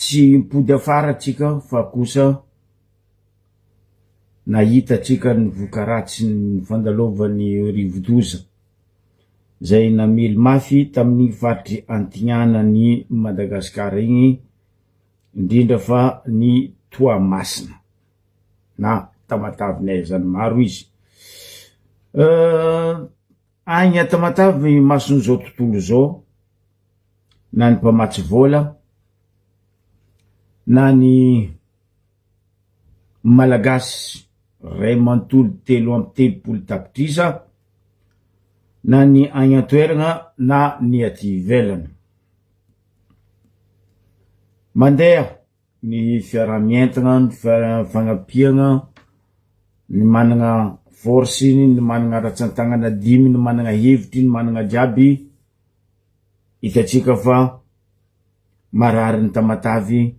tsy mipody afara tsika fa kosa nahita tsika ny vokaratsy ny fandalovan'ny rivodoza zay namely mafy tamin'ny faritry Antignana ny Madagasikara igny, indrindra fa ny Toamasina na Tamatavinay zany maro izy. Agny Tamatavy mason'izao tontolo zao, na ny mpamatsy vola na ny malagasy ray manontolo 3 tapitrisa, na ny agny an-toerana na ny aty ivelany. Mandeha ny fiaramientana, ny fagnapiana, ny managna force, ny managna ratsan-tagnana dimy, ny managna hevitry, ny managna jiaby, hitatsika fa marary ny Tamatavy,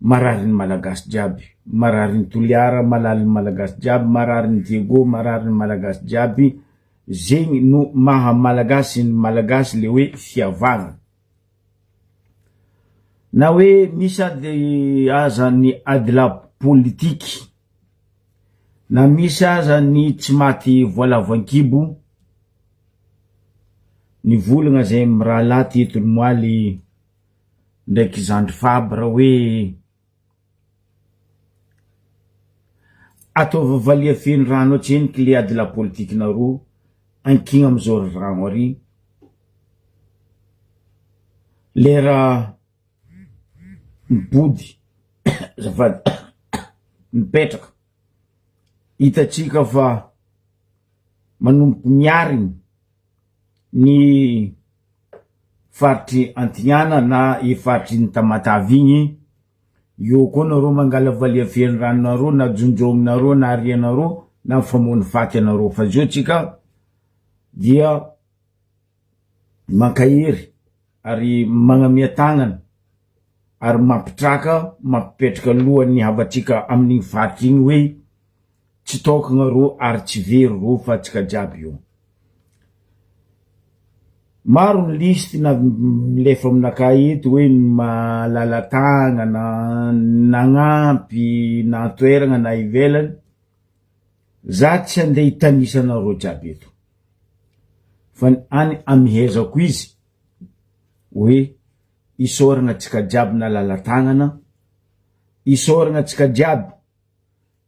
marary ny malagasy jiaby, marary ny Toliara, malary ny malagasy jiaby, marary ny Diego, marary ny malagasy jiaby. Zegny no maha malagasy ny malagasy le hoe fiavagna. Na hoe misy ady aza ny adila politiky, na misy aza ny tsy maty voalavan-kibo, ny volagna zay mirahala teto ny moaly ndraiky Zandry Fabre hoe ataova valia feno rano atseniky le adila politiky nareo ankigna amizao rano ary lera mipody zafady mipetraka, hitatsika fa manomboky miariny ny faritry Antignana na faritry ny Tamatavy igny. Io koa nareo mangala valia feno rano nareo, na jonjogny nareo, na arianareo, na famony faty anareo. Fa zio tsika dia mankahery ary magnamia tagnana ary mampitraka, mampipetraka lohany havatsika amin'igny faritry igny hoe tsy tokagna ro ary tsy very ro fa tsika jiaby io. Maro ny listy na milefa aminaka eto hoe malala tagnana, nagnampy na toerana na ivelany, za tsy andeha hitanisana jiaby eto, fa any amihezako izy hoe isoragna tsika jiaby nalala tagnana, isoragna tsika jiaby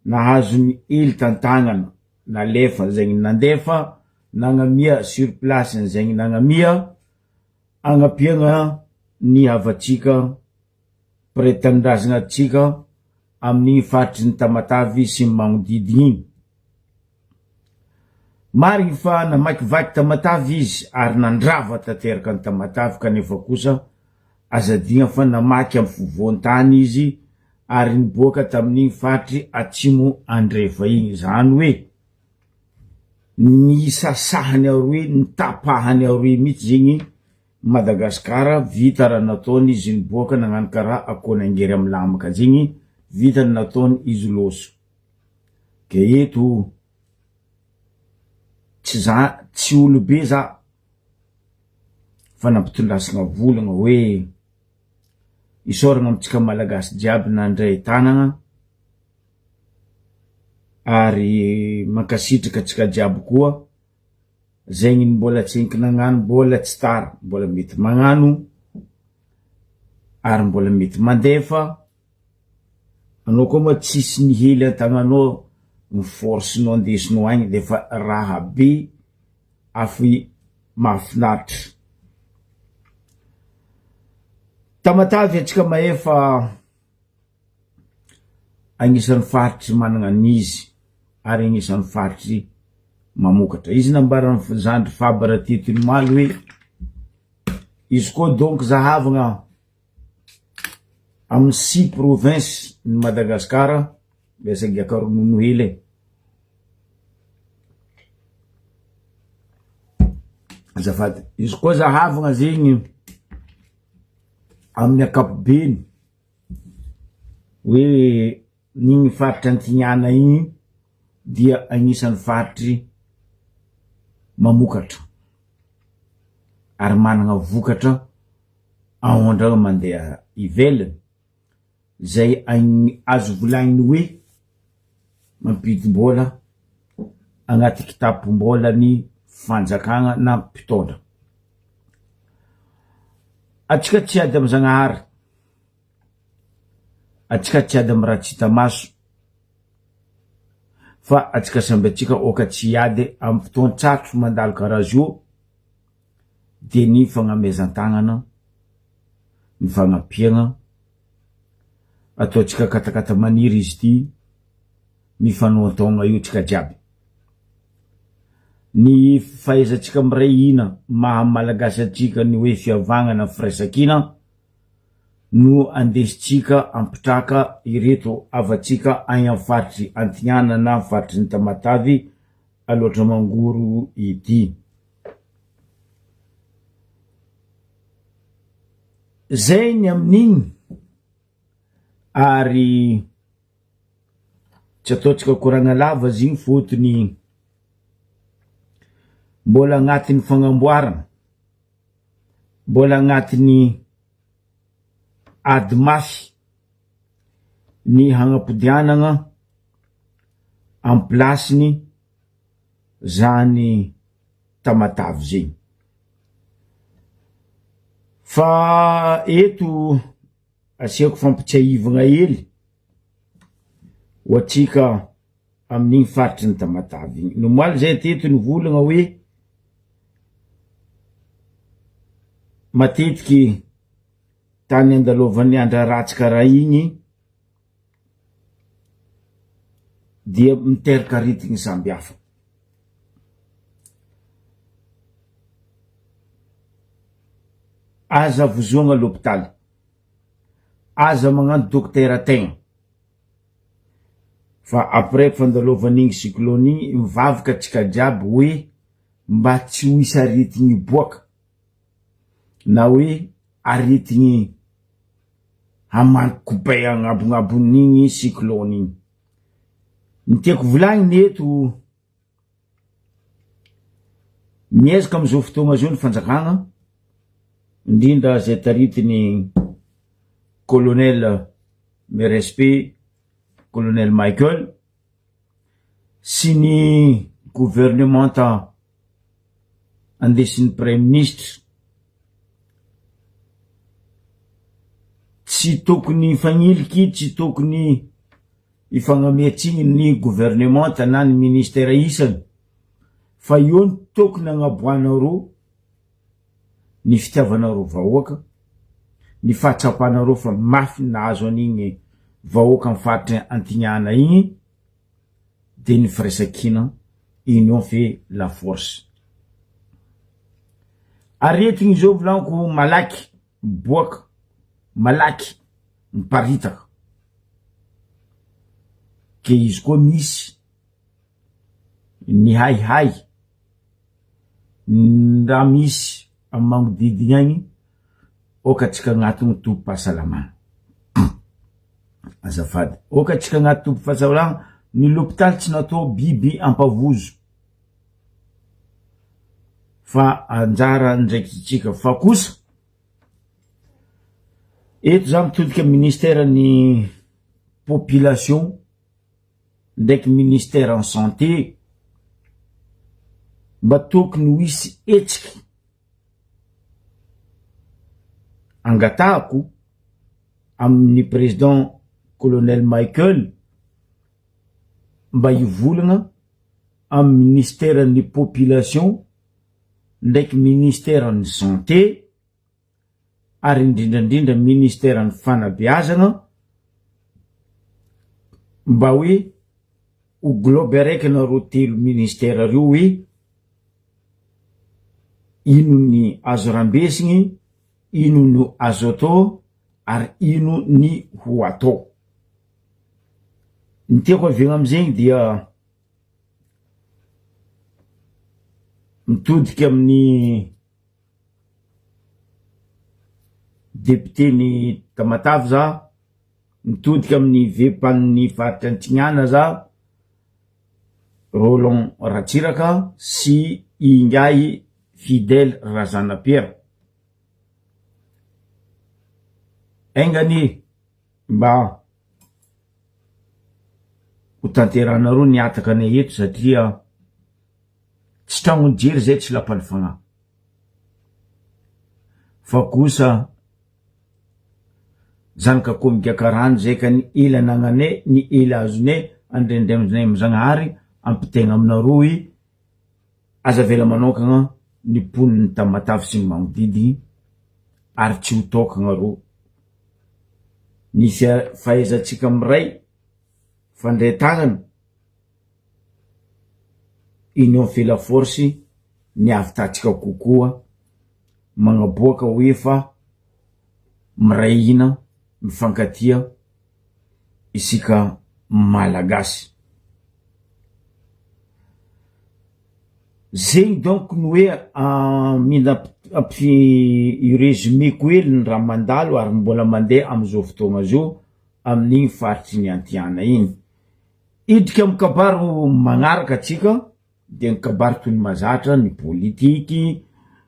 nahazo ny ely tantagnana, nalefa zegny nandefa, nagnamia sur place zegny nagnamia, agnapiagna ny havatsika pretendrazagna tsika amin'ny faritry ny Tamatavy sy magnodidiny igny. Marigny fa namakivaky Tamatavy izy ary nandrava tanteraka ny Tamatavy, kanefa kosa azadigna fa namaky amin'ny fovoan-tany izy ary niboaka tamin'ny faritry atsimo andrefa igny. Zany hoe ny sasahany aroe, ny tapahany aroe mitsy zegny Madagasikara, vita raha nataony izy niboaka nagnano karaha akonangery amin'ny lamaka zegny, vita nataony izy loso. Ke eto tsy olobe za fa nampitondrasagna volagna hoe isoragna amitsika malagasy jiaby nandray tanagna ary mankasitraka tsika jiaby koa zegny mbola tseniky nagnano, mbola tsy tara, mbola mety magnano ary mbola mety mandefa. Anao koa moa tsisy nihely antagnanao, ny force-nao andesinao agny defa raha be afy mahafinaritra. Tamatavy atsika maefa agnisan'ny faritry managna anizy ary agnisan'ny faritry mamokatra. Izy nambaran'ny Zandry Fabre teto ny maly hoe izy koa donc zahavagna amin'ny 6 province ny Madagasikara, lesa giaka ronono hely azafady. Izy koa zahavagna zegny amin'ny akapobeny hoe n'igny faritry Antignana igny dia agnisan'ny faritry mamokatra ary managna vokatra ahondragna mandeha ivelany. zay azo volagniny hoe mampidi-bola agnaty kitapom-bola ny fanjakagna na mpitondra. Atsika tsy ady amy Zagnahary, atsika tsy ady amy raha tsy hita maso, fa atsika samby atsika oka tsy ady amy fotoan-tsatro mandalo karaha zio, de ny fagnamezan-tagnana, ny fagnapiagna, ataotsika katakata maniry izy ty, mifanohataogna io tsika jiaby. Ny fahaizantsika miray hina maha malagasy atsika ny hoe fiavagna firaisakina no andesitsika ampitraka ireto avatsika agny amy faritry Antignana na faritry ny Tamatavy aloatra mangoro ity. Zay ny amin'igny ary tsy ataotsika koragna lava zigny fotony mbola agnatin'ny fagnamboarana, mbola agnatin'ny ady mafy ny hagnapodianagna amy plasiny zany Tamatavy zegny. Fa eto asiako fampitsiahivagna hely ho atsika amin'igny faritry ny Tamatavy igny. Nomaly zay teto nivolagna hoe matetiky tany andalovan'ny andra ratsy karaha igny dia miteraka aretigny samby hafa. Aza vozoagna l'hôpitaly, aza magnano dokotera tegna, fa après fandalovan'igny cyclone igny mivavaka atsika jiaby hoe mba tsy ho hisy aretigny boaka na hoe aretigny hamanokopay agnabon'igny cyclone igny. Ny tiako volagniny eto, miezaka amizao fotoagna zao ny fanjakagna, indrindra zay taritiny colonel mes respect colonel Michael sy ny gouvernemanta andesin'ny premier ministre, tsy tokony fagniliky, tsy tokony ifagnamiatsigny ny gouvernemanta na ny ministera isany, fa io ny tokony agnaboanareo ny fitiavanareo vahoaka, ny fahatsapanareo fa mafy nahazo an'igny vahoaka amy faritry Antignana igny, de ny firaisakina union fait la force. Aretigny zao volaniko malaky miboaka, malaky miparitaka, ke izy koa misy ny haihay raha misy amy magnodidigny agny, oka tsika agnatin'ny tobim-pahasalamana. Azafady, oka tsika agnaty tobim-pahasalamana, ny l'hôpitaly tsy natao biby ampavozo, fa anjara ndraiky tsika. Fa kosa eto za mitodika ministère ny population ndraiky ministère en santé, mba tokony ho hisy etsiky angatahako amin'ny président colonel Michael mba hivolagna amy ministère ny population ndraiky ministère ny santé ary indrindrandrindra ministère ny fanabeazagna, mba hoe ho globe araiky nareo telo ministère reo hoe ino ny azo rambesigny, ino no azo atao ary ino ny ho atao. Ny tiako avegna amizegny dia mitodiky amin'ny député ny Tamatavy za, mitodiky amin'ny vepan'ny faritry Antignana za, Roland Ratsiraka sy Ingay Fidèle Razanapierre. Engany mba ho tanteranareo niataka anay eto satria tsy tragno jery zay tsy lapany fagnahy fa kosa zanaka komikaka rano zay ka ny ela anagnanay ny ela azonay andrendremzinay am'Zagnahary ampitegna aminareo i aza vela manokagna ny poniny tamatavy sy ny magnodidigny ary tsy ho tokagna reo nisy fahaizantsika miray fandray tagnana union fait la force ny avitatsika kokoa magnaboaka hoe fa miray hina mifankatia isika malagasy zegny donc ny hoe mila irezumeko hely ny raha mandalo ary mbola mandeha am'izao fotoagna zao amin'igny faritry ny Antiana iny idriky amy kabaro magnaraka atsika de ny kabaro toy ny mazatra ny politiky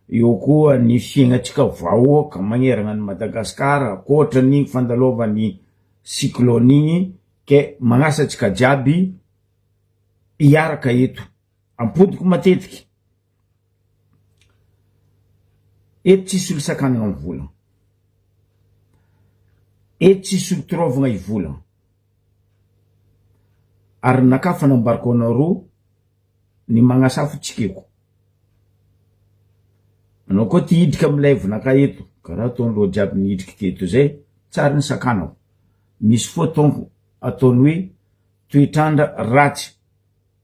eo koa ny fiaignatsika vahoaka magneragna ny Madagasikara koatra ny fandalovan'ny cyclone igny ke magnasatsika jiaby iaraka eto ampodiko matetiky eto tsisy olo sakanagna amy vola eto tsisy olo torovagna i vola ary naka fanambariko anareo ny magnasafo tsikeko anao koa ty hidriky am'ilay vonaka eto karaha ataon'lo jiaby ny hidriky teto zay tsary ny sakanako misy fotonko ataony hoe toetrandra ratsy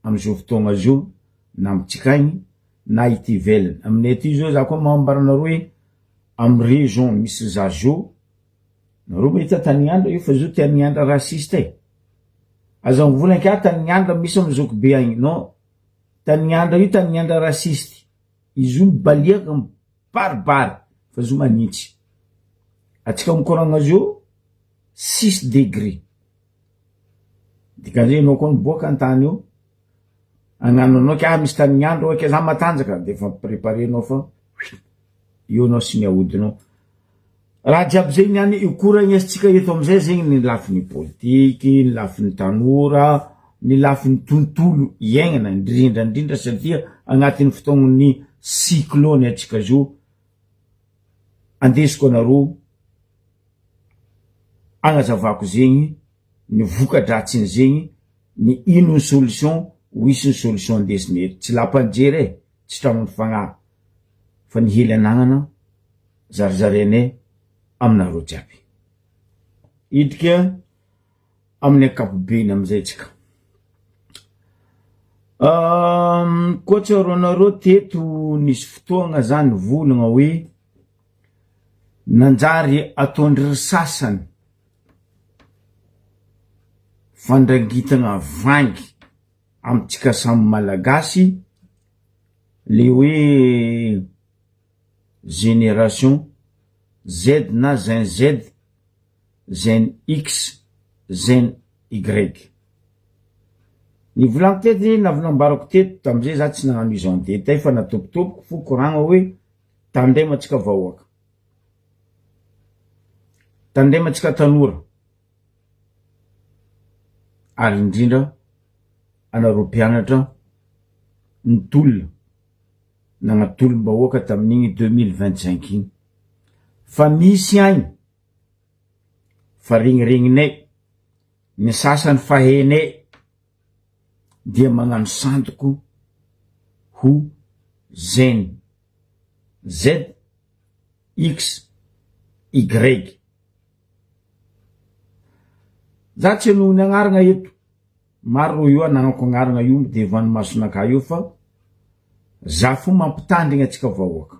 am'izao fotoagna zio na amitsikaigny na ity ivelany aminay aty zao za koa mambaranareo hoe amy région misy za zio nareo mahita Taniandra io fa zio Taniandra rasiste aza mivolanky Taniandra misy amy Zokobe agny non Taniandra io Taniandra rasiste izy io mibaliaka mibaribary fa zio magnitsy atsika mikoragna zio 6 degré dikan'izay anao koa miboaka antany io agnano anao ka misy Taniandra oe ka za matanjaka de fa préparenao fa io anao sy miahodinao raha jiaby zay niany ikoragny atsika eto amizay zegny ny lafin'ny politiky ny lafin'ny tanora ny lafin'ny tontolo iaignana indrindra satria agnatin'ny fotoagnan'ny cyclone atsika zio andesiko anareo agnazavako zegny ny vokadratsiny zegny ny ino ny solution ho isy ny solution andesiny eto tsy lapanjery tsy tragno ny fagnahy fa ny hely anagnana zarizarenay aminareo jiaby idrika amin'ny ankapobeny amizay tsika koatsy aronareo teto nisy fotoagna zany volagna hoe nanjary ataondry sasany fandrangitagna vangy amitsika samy malagasy le hoe génération Z na Gen Z Gen X Gen Y ny volagno tety na volambarako teto tamizay za tsy nagnano izy antety fa natopitopiko fo koragna hoe tandrematsika vahoaka tandrematsika tanora ary indrindra anareo mpianatra ny tolona nagnatolom-bahoaka tamin'igny 2025 igny fa misy agny fa regniregninay ny sasany fahenay dia magnano santoko ho Gen Z X Y za tsy noho ny agnaragna eto maro io anagnako agnaragna io de vanomasonaka io fa za fo mampitandrigna atsika vahoaka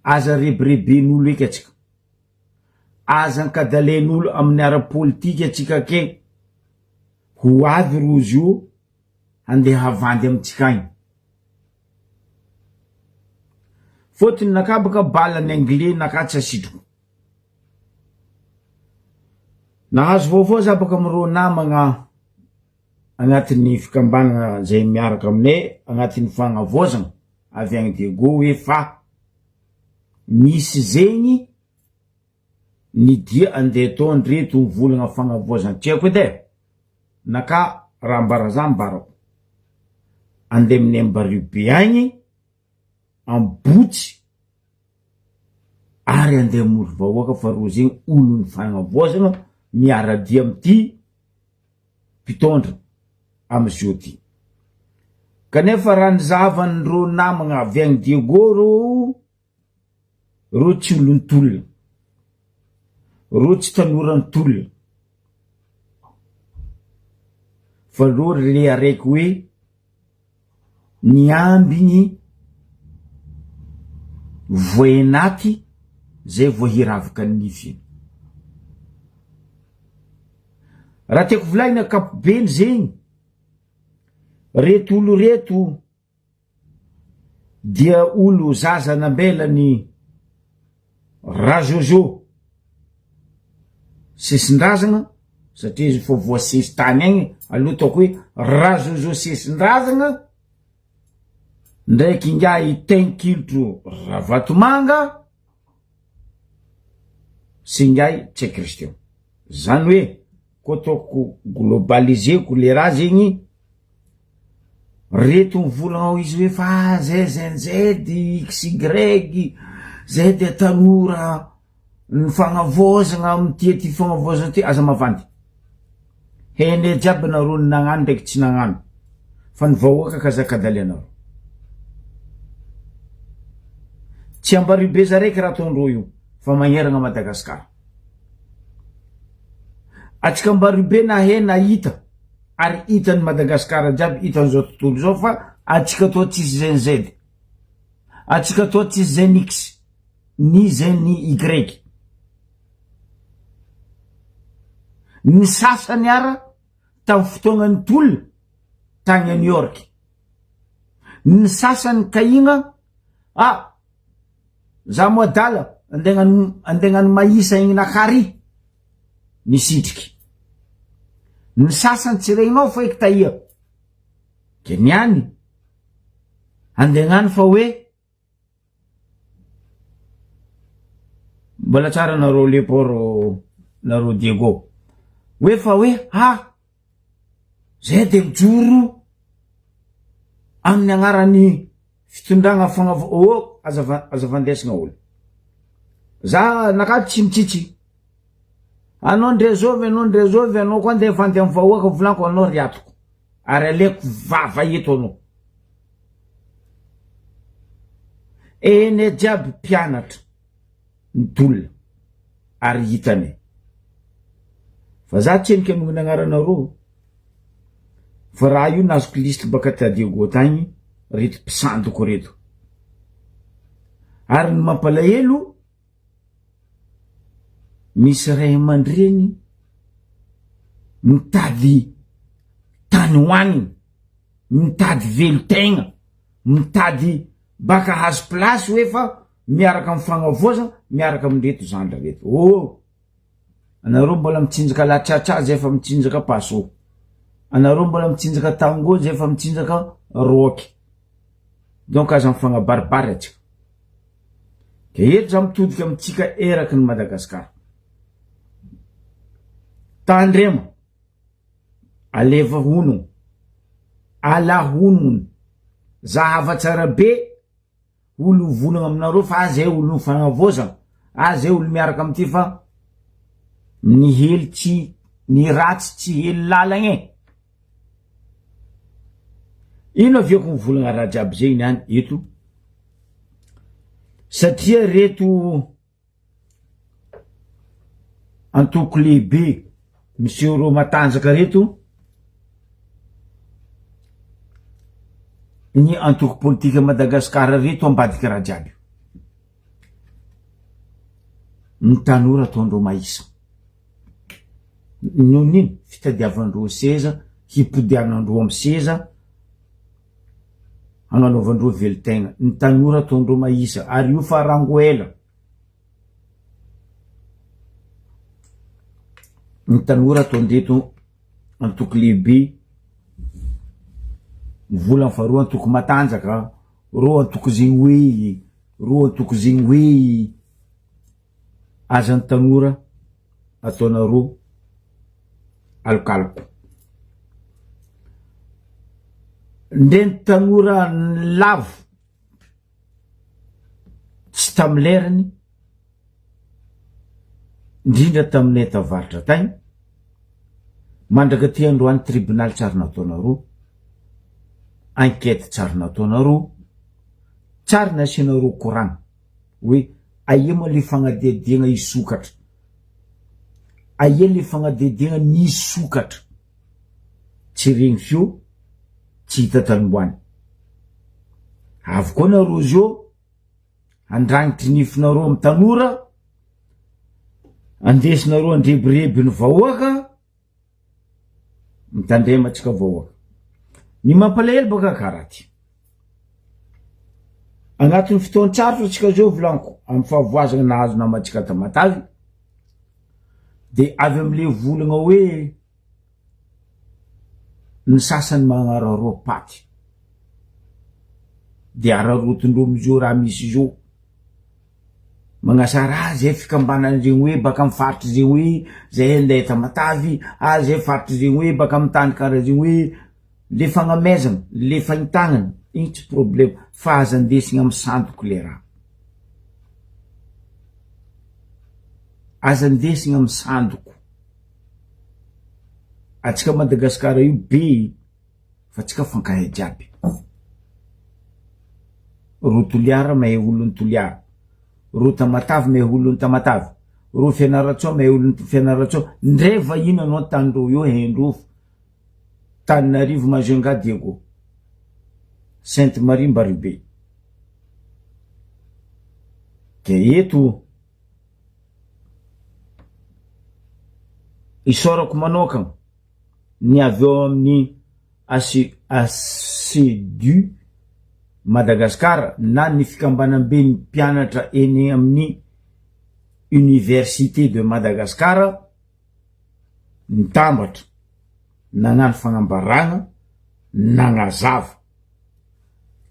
aza rebireben'olo eky atsika aza ankadalen'olo amin'ny ara-politika atsika ke ho avy rozy io handeha havandy amitsika agny fotony nakabaka balany anglais naka tsy asitriko nahazo vaovao za baka amiro namagna agnatin'ny fikambanagna zay miaraka aminay agnatin'ny fagnavozagna avy agny Diego hoe fa misy zegny ny dia andeha tao andreto volagna fagnavoazana tiako edy naka raha mbarazany mbarako andeha amin'ny Ambaribe agny ambotsy ary andeha moro vahoaka fa rozy igny olo ny fagnavoazana miaradia amity mpitondra amy jeudi kanefa raha nizahavandro namagna avy agny Diego ro tsy olon-tolona ro tsy tanoran-tolona fa ro le araiky hoe niambigny voenaky zay voahiravaka nifiny raha tiako volagny akapobeny zegny reto olo reto dia olo zaza nambelany Rajojo sesindrazagna satria izy fo voasesy tany agny aloha taoko hoe Rajojo sesindrazagna ndraiky ingay tenkilotro ravatomanga sy ingay tsy Kristian zany hoe ko taoko globalizeko le raha zegny reto mivolagna izy hoe fa ZZZ XY zay de tanora ny fagnavozagna amty ty fagnavozagna ty aza mavandy hene jiaby nareo ny nagnano ndraiky tsy nagnano fa ny vahoaka kazakadaly anareo tsy Ambaribe zaraiky raha ataondreo io fa magneragna Madagasikara atsika Ambaribe na he na hita ary hitany Madagasikara jiaby hitan'izao tontolo zao fa atsika toa tsisy zay Z atsika toa tsisy zay X ni zay ny Y ny sasany ara tamy fotoagnany tolona tagny a New York ny sasany kaigna za moa dala andegnany maisa igny nakary ny sitriky ny sasany tsy regninao fa eky taia ke niany andegnany fa hoe mbola tsara nareo leporo nareo Diego hoe fa hoe zay de mijoro amin'ny agnarany fitondragna fagnavo aza vandesagna olo za naka tsy mitsitsy anao ndrezovy anao koa andeha vandy amy vahoaka volaniko anao riatoko ary aleko vava eto anao ene jiaby mpianatra ny tolona ary hitane fa za tsy henoko amin'ny agnaranareo fa raha io nazoko liste baka ta Diego tagny reto mpisandoko reto ary ny mampalahelo misy ray aman-dreny mitady tany hoaniny mitady velotegna mitady baka hazo plasy hoe fa miaraka amy fagnavozana miaraka amy reto zandra reto anareo mbola mitsinjaka latsatsa zay fa mitsinjaka paso anareo mbola mitsinjaka tango zay fa mitsinjaka roky donc aza mifagnabaribary atsika ke eto za mitodika amitsika eraky ny Madagasikara tandrema aleva honogno ala honogno zahava tsara be olo volagna aminareo fa zay olo mifagnavozana zay olo miaraka amity fa ny helitsy ny ratsy tsy hely lalagna ino aviako mivolagna raha jiaby zay niany eto satria reto antoko lehibe monsieur ro matanjaka reto ny antoko politika Madagasikara reto ambadika raha jiaby ny tanora ataondreo maisa noho nino fitadiavandreo seza hipodianandreo amy seza agnanaovandreo velotegna ny tanora ataondreo maisa ary io fa rangoela ny tanora ataondreto antoko lehibe volagny fa ro antoko matanjaka ro antoko zegny hoe azan'ny tanora ataona roa alokaloka. Ndeny tanora lavo tsy tamy lerany indrindra taminay tavaritra tagny mandraka ty androany tribunal tsary nataona roa, enquête tsary nataona roa, tsary nasiana roa koragna hoe aia moa le fagnadediagna isokatra, aia le fagnadediagna nisokatra, tsy regny fio tsy hita tanomboany. Avy koa nareo zio andragnitry nifinareo amy tanora, andesinareo andrebireby ny vahoaka, mitandrematsika vahoaka. Ny mampalahelo baka karaha ty, agnatin'ny fotoan-tsarotra atsika zao volaniko amy fahavoazana nahazo namatsika Tamatavy, de avy amle volagna hoe ny sasany magnararoa paty, de ararotindreo amizio raha misy zio, magnasara zay fikambanany regny hoe baka amy faritry zegny hoe zay andeha Tamatavy, zay faritry zegny hoe baka amy tany karaha zegny hoe le fagnamezana, le fahitagnana, igny tsy problème, fa aza andesigna amy sandoko le raha, aza andesigna amy sandoko. Atsika Madagasikara io be fa tsika fankahay jiaby. Ro Toliara mahay olony Toliara, ro Tamatavy mahay olony Tamatavy, ro Fianaratsoa mahay olony Fianaratsoa. Ndray vahiny anao tandreo io hendrofo, Tananarivo, Majunga, Diego, Sainte Marie, Mbaribe. Ke eto isorako manokagna ny avy eo amin'ny ACEDU Madagasikara na ny fikambanam-be ny mpianatra eny amin'ny Université de Madagasikara nitambatra nagnano fagnambaragna nagnazava.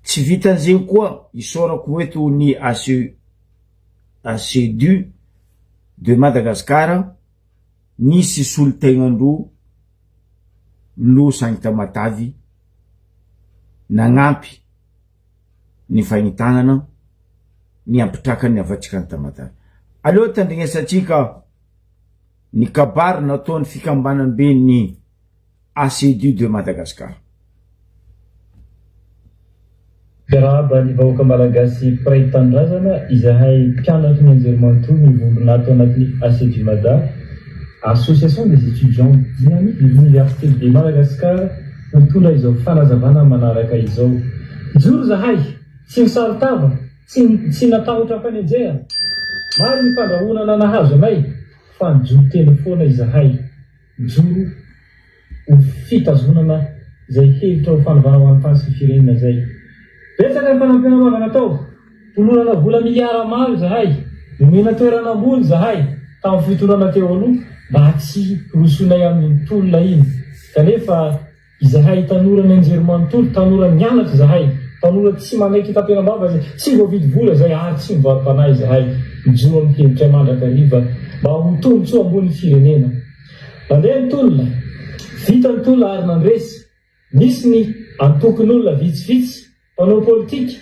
Tsy vitan'zegny koa isorako eto ny ACEDU de Madagasikara nisy solotegnandro losagny Tamatavy nagnampy ny fagnitagnana ny ampitrakany avatsika ny Tamatavy. Aleo tandrignesatsika ny kabary nataon'ny fikambanam-be ny ACEDU de Madagasikara. Fiarahaba ny vahoaka malagasy mpiray tanindrazana izahay mpianatry ny Anjerimanontolo mivondrona ato anatin'ny ACEDU Mada, Association des étudiants dynamiques de l'Université de Madagascar, mitondra izao fanazavana manaraka izao. Joro zahay, tsy misaritava, tsy natahotra fanenjera. Maro ny fandrahonana nahazo anay, fa nijoro teny foana izahay. Joro ho fitazonana zay hevitra ho fanovana ho an'ny tany sy firenena zay. Betsaka ny fanampiana mavana tao, tolorana vola miliara maro izahay, nomena toerana ambony izahay, tamin'ny fitondrana teo aloha, mba tsy rosonay amin'ny tolona iny. Kanefa izahay tanora ny Anjerimanontolo, tanora nianatra izahay, tanora tsy manaiky tapenambava zay, tsy voavidy vola zay, tsy mivarom-panahy izahay, mijoro amin'ny hevitra mandrakariva mba ho tombotsoa ambony firenena. Mandeha ny tolona, vita ny tolona ary nandresy, misy ny antokon'olona vitsivitsy, mpanao politika,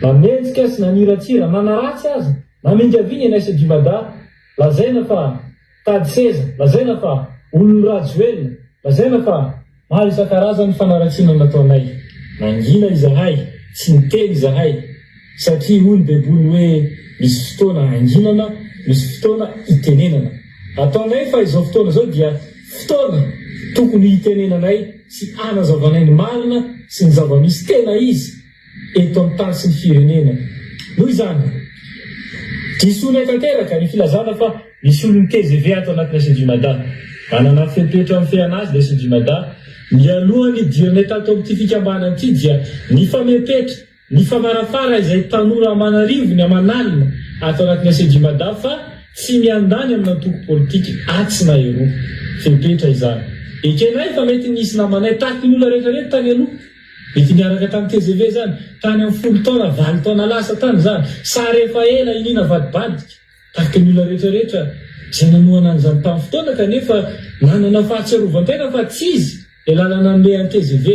na mihetsika sy naniratsira, na naratsy azy, na mingaviany ny ACEDU Mada, lazaina fa tady seza, lazaina fa olony rajoelona, lazaina fa maro isan-karazany fanaratsiana nataonay. Nangina izahay, tsy niteny izahay, satria hoy ny bebony hoe misy fotoana anginana, misy fotoana itenenana. Ataonay fa izao fotoana zao dia fotoana tokony itenenanay sy anazavanay ny marina sy ny zava-misy tena izy eto amin'ny tany sy ny firenena. Noho izany, disoina tanteraka ny filazana fa misy olony TGV ato anatin'ny ACEDU Mada. Manana fepetra amin'ny feanazy ny ACEDU Mada. Mialohany diranay tato amin'ity fikambanana ity dia ny famepetra, ny famarafara izay tanora amanarivo ny amanalina ato anatin'ny ACEDU Mada fa tsy miandany amin'ny antoko politika atsy na ero. Fepetra izany. Ekenay fa mety nisy namanay taky ny olona rehetrarehetra tany aloha. Mety niaraka tamin'ny TGV zany, tany amin'ny 10 taona, 20 taona lasa tany zany. Sa rehefa ela inina vadibadika, taky ny olona rehetrarehetra. zay nanoana an'izany tamin'ny fotoana kanefa nanana fahatserovan-tena fa tsy izy lalana an'ilay an-TGV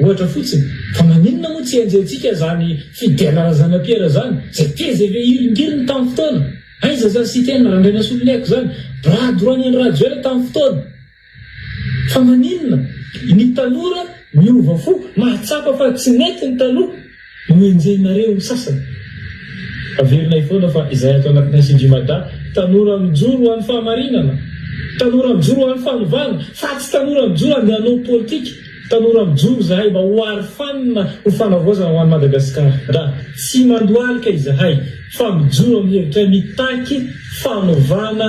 ohatra fotsiny fa maninona moa tsy enjentsika zany fidelana zanapierre zany zay TGV iringiriny tamin'ny fotoana aiza zany sy tena randraina soloneko zany bras droit ny radio ela tamin'ny fotoana fa maninona ny tanora miova fo mahatsapa fa tsy nety ny taloha no enjehinareo ny sasany averinay foana fa izay atao anatin'ny sindrimada tanora mijoro ho an'ny fahamarinana tanora mijoro ho an'ny fanovana fa tsy tanora mijoro andeha hanao politika tanora mijoro zahay mba ho ary fanina ho fanavoazana ho an'ny Madagasikara raha tsy mandoalika izahay fa mijoro amin'ny hevitra mitaky fanovana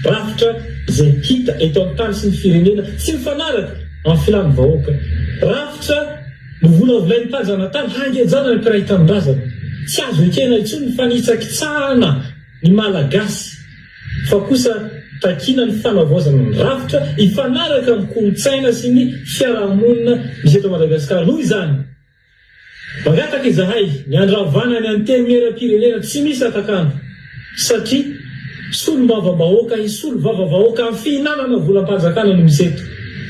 rafitra zay hita eto amin'ny tany sy ny firenena tsy mifanaraka amin'ny filany vahoaka rafitra no volavolain'ny mpanjana tany hangejana ny mpiray tamin-drazana tsy azo ekena intsony ny fanitsakitsahana ny malagasy fa kosa takina ny fanavaozana ny rafitra hifanaraka amin'ny kolontsaina sy ny fiarahamonina misy eto Madagasikara noho izany magataka izahay ny andravana ny antenimieram-pirenena tsy misy atakano satria solom-bava-bahoaka isolo vava-vahoaka amin'ny fihinanana volam-panjakana no misy eto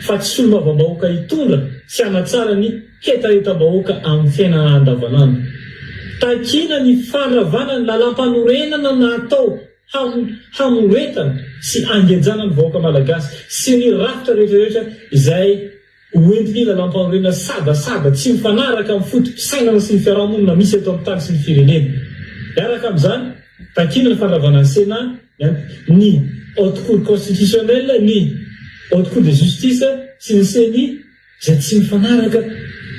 fa tsy solom-bava-bahoaka hitondra sy hanatsara ny hetaretam-bahoaka amin'ny fiainana andavanandro takina ny faravana ny lalam-panorenana natao hamoretana sy angejana ny vahoaka malagasy sy ny rafitra rehetrarehetra izay hoentiny lalam-panorenana sadasada tsy mifanaraka amin'ny fotom-pisainana sy ny fiarahamonina misy eto amin'ny tany sy ny firenena miaraka amin'izany takina ny fanravana ny Sénat ny haute cour constitutionnelle ny haute cour de justice sy ny CENI izay tsy mifanaraka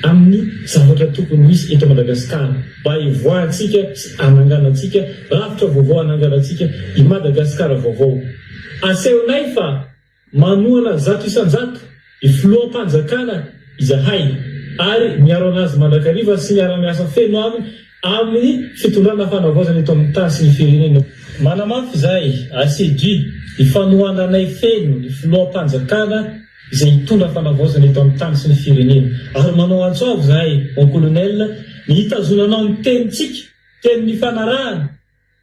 amin'ny zavatra tokony misy eto Madagasikara mba hivoahantsika sy ananganantsika rafitra vaovao ananganantsika i Madagasikara vaovao asehonay fa manoana zato isan-jato i filoham-panjakana izahay ary miaro anazy mandrakariva sy miara-miasa feno aminy amin'ny fitondrana fanavaozana eto amin'ny tany sy ny firenena manamafy izahay asedu ifanohananay feno ny filoham-panjakana izay hitondra fanavaozana eto amin'ny tany sy ny firenena ary manao antsoavy izahay mon colonel ny hitazonanao ny tenitsika tenin'ny fanarahana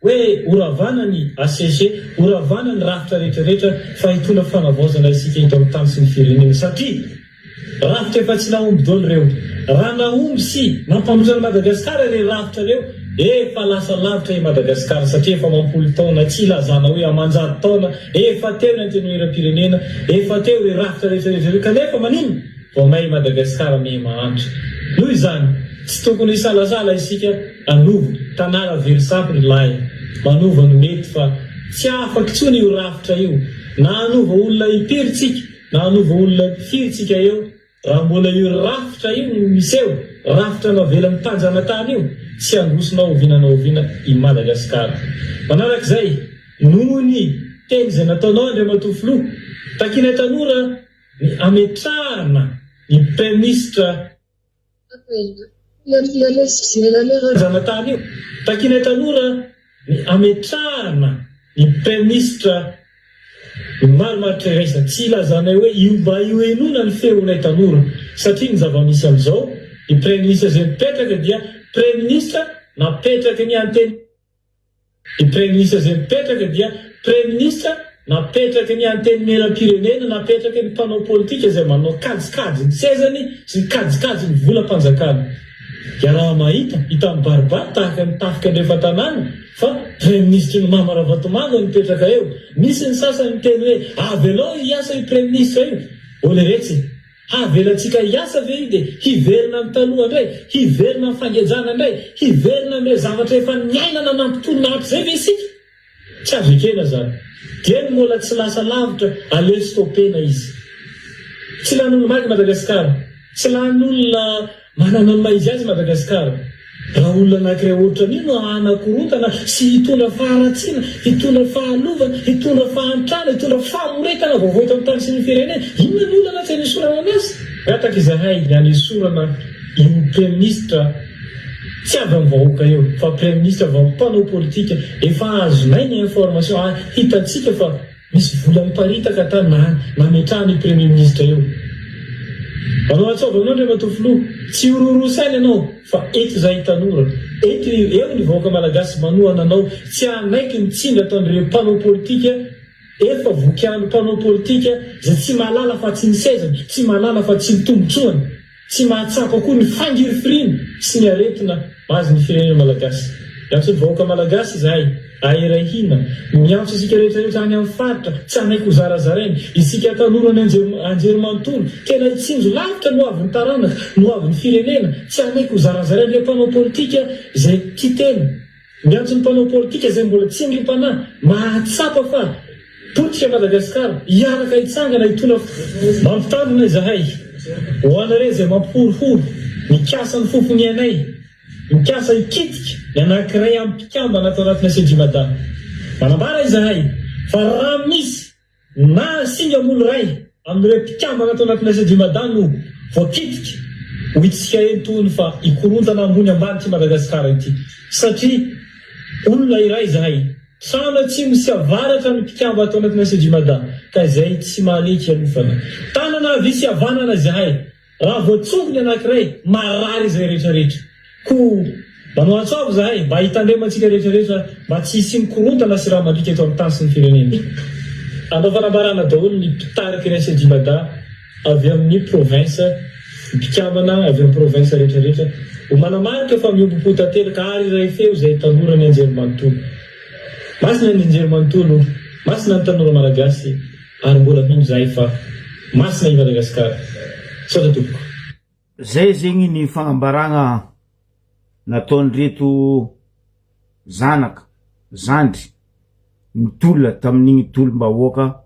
hoe oravana ny ACG oravana ny rafitra rehetrarehetra fa hitondra fanavaozana isika eto amin'ny tany sy ny firenena satria rafitra efa tsy nahomby dolo reo raha nahomby sy mampandrozana Madagasikara re rafitra reo efa lasa lavitra i Madagasikara satria efa mampolo taona tsy lazana hoe amanjady taona efa teo ny antenimieram-pirenena efa teo re rafitra rehetrarehetra kanefa maninona vao may Madagasikara me mahantra noho izany tsy tokony hisalasala isika anova tanàna verisampy ny lahy manova no mety fa tsy afaka intsony io rafitra io na anova olona impiritsika na anova olona firitsika eo raha mbola io rafitra io misy eo rafitra navelan'ny mpanjanatany io tsy angosona ovinana oviana i Madagasikara manarak'izay noho ny teny izay nataonao Andriamatoa takina tanora ny ametrahana ny premier ministre zanatany io takina tanora ny ametrahana ny premier ministre maromaritra iraisa tsy ilazanay hoe io mba io enona ny feonay tanora satria ny zava-misy amin'izao ny premier ministre zay mipetraka dia premier ministre napetraka ny anteny ny premier ministre zay mipetraka dia premier ministre napetraka ny antenimieram-pirenena napetraka ny mpanao politika izay manao kajikajy ny sezany sy ny kajikajy ny volam-panjakana dia raha mahita hita mibaribary tahaka ny tafika andrefa-tanàna fa premier ministre ny Mahamaravatomanga mipetraka eo misy ny sasany miteny hoe avelao hiasa io premier ministre io oleretsy avelantsika hiasa ve io dia hiverina amin'ny taloha indray hiverina amin'ny fangejana indray hiverina amin'ilay zavatra efa niainana nampitolona ampy zay ve isika tsy azo ekena zany dia ny mola tsy lasa lavitra alestopena izy tsy lan'olona maiky Madagasikara tsy lan'olona manana ny maizy azy Madagasikara raha olona anankiray ohatra nino anakorontana sy hitondra faharatsiana hitondra fahalovana hitondra fahantrana hitondra fahamoretana vaovao eto amin'ny tany sy ny firenena inona ny olona tsy nisorana anazy gataka izahay ny isorana io premier ministre tsy avy amin'ny vahoaka eo fa premier ministre avy amin'ny mpanao politika efa azonay ny information hitantsika fa misy vola miparitaka tany nametrahany premier ministre eo manao atsova aminao Andriamatoa tsy hororosaina ianao fa eto izay tanora eto eo ny vahoaka malagasy manohana anao tsy anaiky mitsindra ataon'ireo mpanao politika efa vokiano mpanao politika zay tsy mahalala fa tsy ny sezany, tsy mahalala fa tsy ny tombotsoany, tsy mahatsapa koa ny fangirifiriny sy ny aretina mahazo ny firenena malagasy. Miantso ny vahoaka malagasy izahay aherahina, miantso isika rehetrarehetra any amin'ny faritra, tsy anaiky ho zarazarainy, isika tanorany anjerimanontolo tena hitsinjo lavitra no avy ny taranaka, no avy ny firenena, tsy anaiky ho zarazarainy le mpanao politika zay tia tena. Miantso ny mpanao politika zay mbola tsy ngim-panahy, mahatsapa fa politika Madagasikara hiaraka hitsangana hitona mampitandrina izahay ho anareo zay mampihorohoro mikasa ny fofony anay, mikasa hikitika ny anankiray amin'ny mpikambana atao anatina Sedimada. Manambara izahay fa raha misy na singa molo ray amin'ireo mpikambana atao anatina Sedimada no voakitika, ho hitsika entony fa hikorontana ambony ambany ty Madagasikara ity. Satria olona iray izahay sana tsy misy avaratra ny mpikamba atao anatina Sedimada, ka izay tsy maleky alofana. Tanana visy avanana izahay, raha voatsongony anankiray marary izay rehetrarehetra. Ko manao antsoavo izahay mba hitandrematsika rehetrarehetra mba tsy hisy mikorontana sy raha mandrika eto amin'ny tany sy ny firenena. Andao fanambarana daholo ny mpitariky ny Sedimada avy amin'ny province, mpikambana avy amin'ny province rehetrarehetra ho manamarika fa miombo-po tanteraka ary iray feo izay tanorany anjerimanontolo. Masina ny anjerimanontolo, masina ny tanora malagasy, ary mbola mino izahay fa masina i Madagasikara. Sotra tompoko. Zay zegny ny fagnambaragna nataon'reto zanaka, zandry, ny tola tamin'igny tolom-bahoaka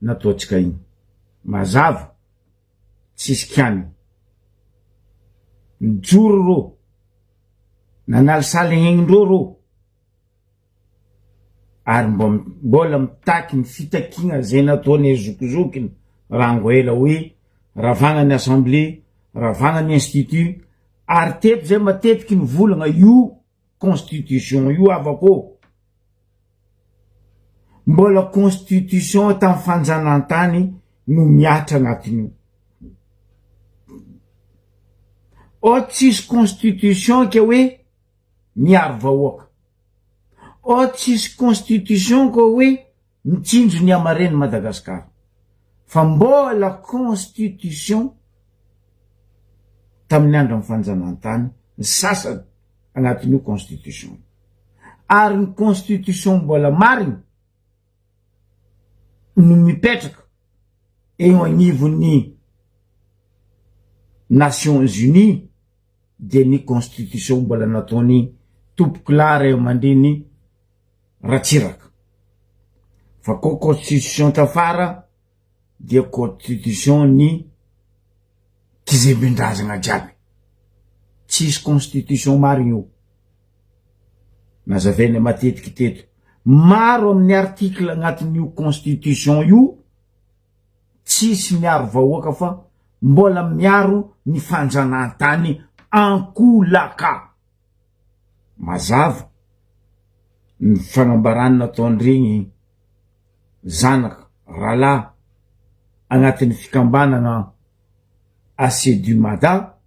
nataontsika igny. Mazava, tsisy kiany. Nijoro rô, nanalisaligny rô, ary mbola mitaky ny fitakigna zay nataony zokizokiny rango ela hoe ravagna ny assemblée, ravagna ny institut, ary teto zay matetiky ny volagna io constitution io avako. Mbola constitution tamin'ny fanjanantany no miatra agnatin'io. O tsisy constitution ke hoe miaro vahoaka. O tsisy constitution ko hoe mitsinjo ny amareny Madagasikara. Fa mbola constitution tamin'ny andro amin'ny fanjanantany, ny sasany agnatin'io constitution. Ary ny constitution mbola mariny no mipetraka eo agnivon'ny Nations Unies, de ny constitution mbola nataony tompoko lara eo mandriny Ratsiraka. Fa ko constitution tafara dia constitution ny kizembendrazagna jiaby. Tsisy constitution mariny io. Nazavainy matetiky teto. Maro amin'ny article agnatin'io constitution io tsisy miaro vahoaka fa mbola miaro ny fanjanantany ankolaka. Mazava ny fagnambarany nataon'regny zanaka, ralahy agnatin'ny fikambanana Sedimada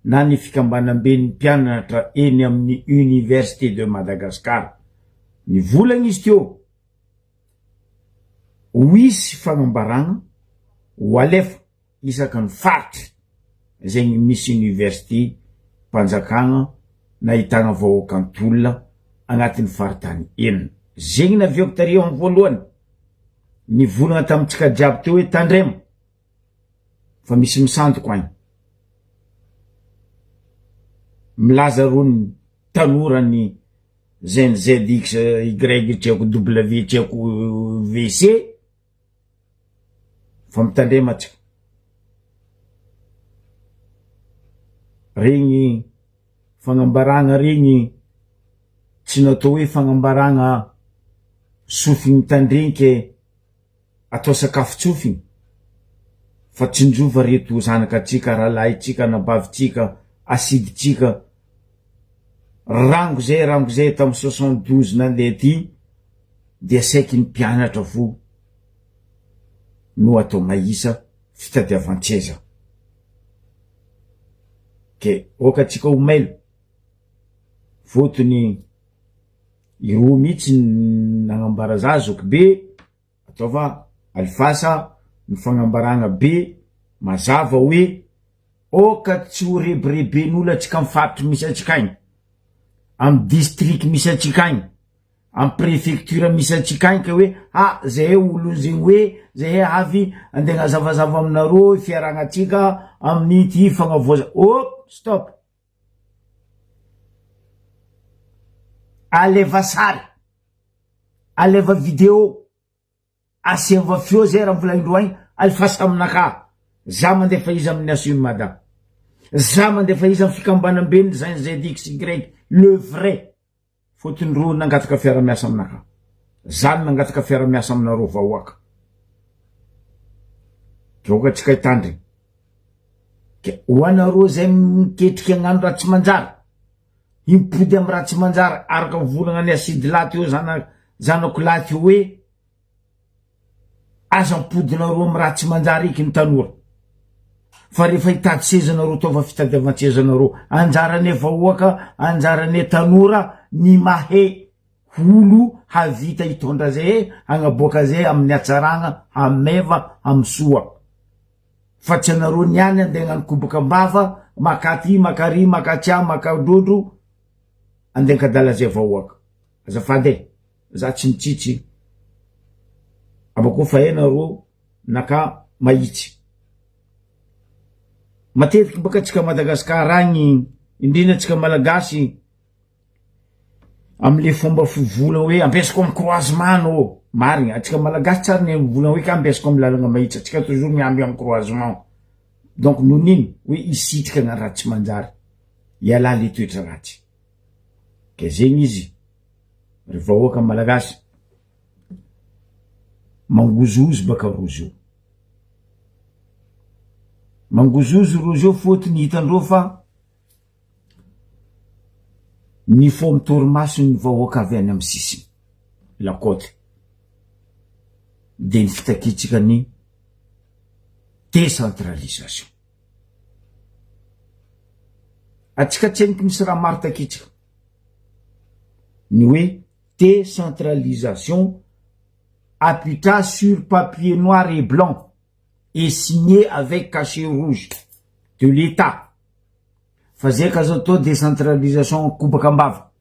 na ny fikambanam-ben'ny mpianatra eny amin'ny Université de Madagascar. Ny volagny izy teo wisy fagnambarana ho alefa isaka ny faritry zegny misy université mpanjakagna nahitagna vahoaka antolona agnatin'ny faritany enina. Zegny naviako tariho amin'ny voalohany ny volagna tamintsika jiaby teo hoe tandrema fa misy misantoko agny. Milaza rony tanorany ZNZX Y treko W treko VC fa mitandrema tsika. Regny fagnambaragna regny tsy natao hoe fagnambaragna sofiny tandrinke atao sakafo tsofiny, fa tsinjova reto zanakatsika, rahalahytsika, nabavitsika, asiditsika. Rango zay tamin'ny 72 nandeha ty dia saiky ny mpianatra vo no atao maisa fitadiavan-tseza. Ke oka tsika ho mailo fotony iroa mihitsy nagnambara zazoko be ataova alifasa ny fagnambaragna be mazava hoe oka tsy ho rebireben'olo atsika amin'ny faritra misy atsika agny, amin'ny district misy atsika agny, amin'ny préfecture misy atsika agny ka hoe zay olo zegny hoe zay avy andeha hazavazava aminareo fiaragnatsika amin'ny ty fagnavoaza. Stop, aleva sary, aleva video, asiava feo zay raha volaindro agny, alifasa aminaka. Za mandefa izy amin'ny assume madame, za mandefa izy amin'ny fikambanam-beny ZXY le vrai, fotony ro nangataka fiara-miasa aminaka, zany nangataka fiara-miasa aminareo vahoaka. Droka tsika hitandrigny ke ho anareo zay miketriky agnano raha tsy manjary, impody amin'ny raha tsy manjary, araka volagna ny asidy laty eo zanako laty eo hoe aza mpodinareo amin'ny raha tsy manjary iky ny tanora. Fa rehefa hitady sezanareo taova fitadiavan-tsezanareo, anjarane vahoaka, anjarane tanora ny mahe olo havita hitondra zay agnaboaka zay amin'ny hatsaragna, ameva, amsoa. Fa tsy anareo niany andeha hagnano kobakambava, makaty, makary, makatsia, makadrodro, andeha kadala zay vahoaka. Azafady za tsy mitsitsy abako fa nareo naka mahitsy. Matetiky baka tsika Madagasikara agny, indrindra tsika malagasy, amle fomba fivolagna hoe ambesako amin'ny croisement no marigny. Atsika malagasy tsara ny mivolagna hoe ka ambesako amin'ny lalagna mahitsy, atsika toujours miamby amin'ny croisement. Donc noho niny hoe isitrika na raha tsy manjary, iala le toetra ratsy. Ke zegny izy ry vahoaka malagasy mangozozo baka rozy io, mangozozo rozy io fotony hitandreo fa ny fo mitorimaso ny vahoaka avy any amin'ny sisiny lakoty, de ny fitakitsika ny décentralisation. Atsika tsy eniky misy raha maro takitsika ny hoe décentralisation appliquée sur papier noir et blanc et signé avec cachet rouge de l'État. Faisait qu'à auto décentralisation Kubakambava.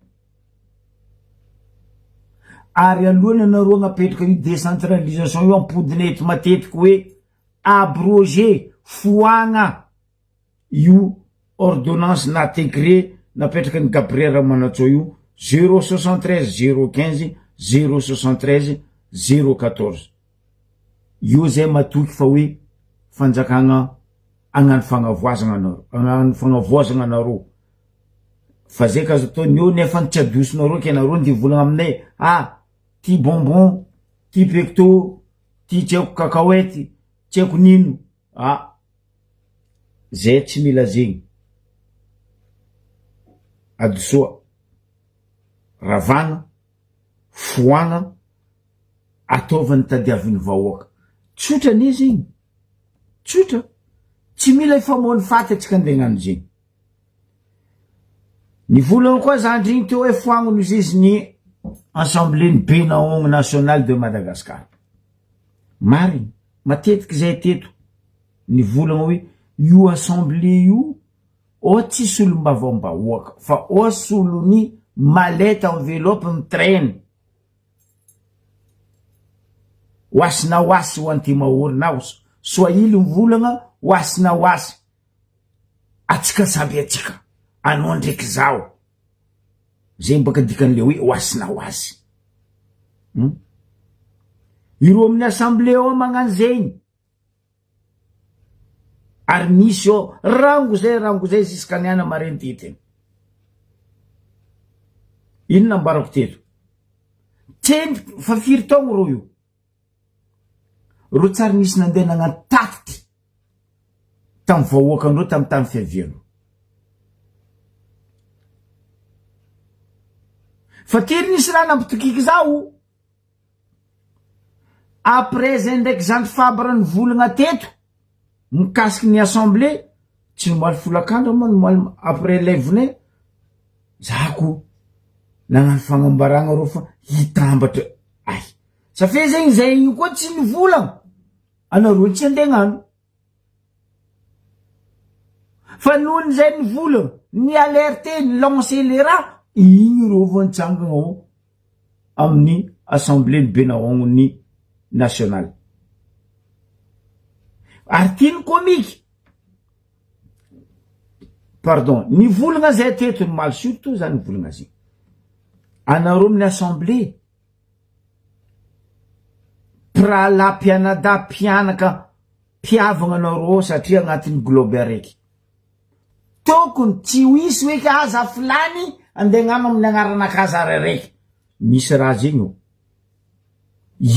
Arialouana nareo napetraka io décentralisation io ampodinety matetiky hoe abroger foagna io ordonnance natégré napetraka ny Gabriel Ramanatsoa io 073 015 073 014. Io zay matoky fa hoe fanjakagna agnano fagnavoazagna anareo. Fa zay ka azo atao nio nefa tsy adosinareo ke nareo ndi volagna aminay ty bonbon, ty pecto, ty tsy haiko kakaoety, tsy haiko nino. Zay tsy mila zegny. Adosoa, ravana, foagna, ataovany tadiavin'ny vahoaka. Tsotra n'izy igny. Tsotra. Tsy mila ifamoany faty atsika andegnano zegny. Ny volagna koa zandrigny teo hoe foagno izy ny Assemblée Bénaon Nationale de Madagascar. Marigny, matetiky zay teto. Ny volagna hoe io assemblée io o tsy solom-bavaom-bahoaka fa o solony maleta enveloppe mitrainy. Wasina wasi wantima urna Swahili mvulanga wasina wasi atsika sabi atsika anondrek zao zay baka dikan'le hoe wasina wasi. Iro amin'ny assemblée ao magnano zegny ary misy ao rango zay ziskany ana mareny titiny. Inona ambarako teto? Tseny fa firy taogno ro io. Ro tsara nisy nandeha nagnano takity tamin'ny vahoakandreo tamin'ny tany fiaviano. Fa tiry nisy raha nampitokiky zao après zay ndraiky zandry fabra ny volagna teto mikasiky ny assemblée tsy nomaly folakandro moa nomaly après levone zako nagnano fagnambaragna ro fa hitambatra Safe zegny zay io koa tsy nivolagna anareo tsy andegnano fa nohony zay nivolagna ni alerte ni lancer les raha igny reo vao nitsangana ao amin'ny assemblée ny benahogny nationale ary tiany komika pardon nivolagna zay teto ny mal surtout zany nivolagna zay anareo amin'ny assemblée prala pianaka piavagna anareo satria agnatin'ny globe araiky tokony tsy hoisy hoe kaza filany andegnano amin'ny agnaranakaza araiky misy raha zegny io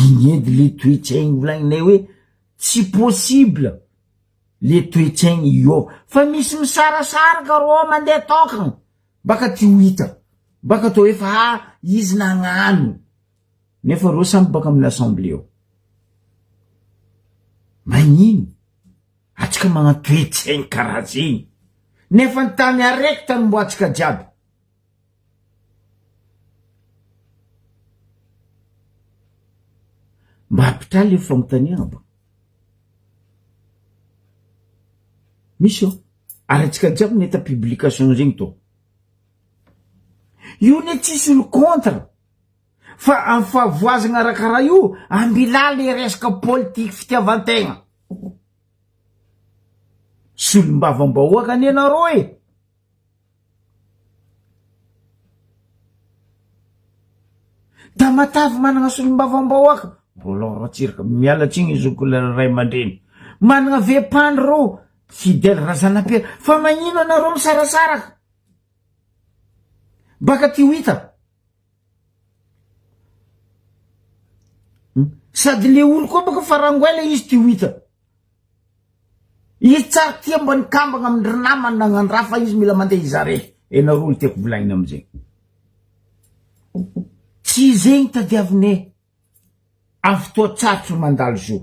igny edy le toetsaigny volagninay hoe tsy possible le toetsaigny io fa misy misarasaraka ro mandeha tokagna baka ty ho hita baka to efa izy nagnano nefa ro samby baka amin'ny assemblée io magnino atsika magnatoetsaigny karaha zegny nefa ny tany araiky tany mboatsika jiaby mba apitra le fagnontaniagna ba misy io ary atsika jiaby neta publication zegny to io ne tsisy olo contre fa amin'ny fahavoazagna rakaraha io ambila le resaka politique fitiavantegna solom-bavambahoaka any anareo Tamatavy managna solom-bavambahoaka mbola ratsiraka mialatsiny izoko ray aman-dreny managna ve-pandry ro fidèle razanapera fa magnino anareo misarasaraka baka ty ho hita sady le olo koa baka farangoela izy ty ho hita izy tsara tia mba nikambagna amin'ny rinamany nagnandraha fa izy mila mandeha izy araiky enareo olo tiako volagnina amizay tsy zegny tadiavine amin'ny fotoa tsarotry mandalo zo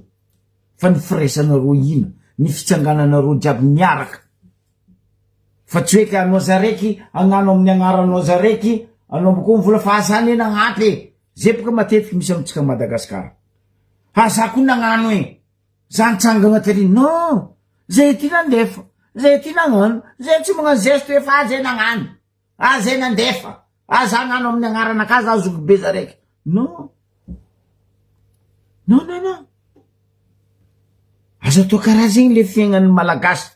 fa ny firesanareo ina ny fitsangananareo jiaby miaraka fa tsy hoe ka anao zaraiky agnano amin'ny agnaranao zaraiky anao koa mivola fa azany nagnampy zay boka matetiky misy amitsika Madagasikara aza koa nagnano zany tsangana tary non zay ty nandefa zay ty nagnano zay tsy magnano gesto efa azay nagnano azay nandefa aza agnano amin'ny agnaranakazy azoko be zaraiky non aza to karaha zegny le fiaignan'ny malagasy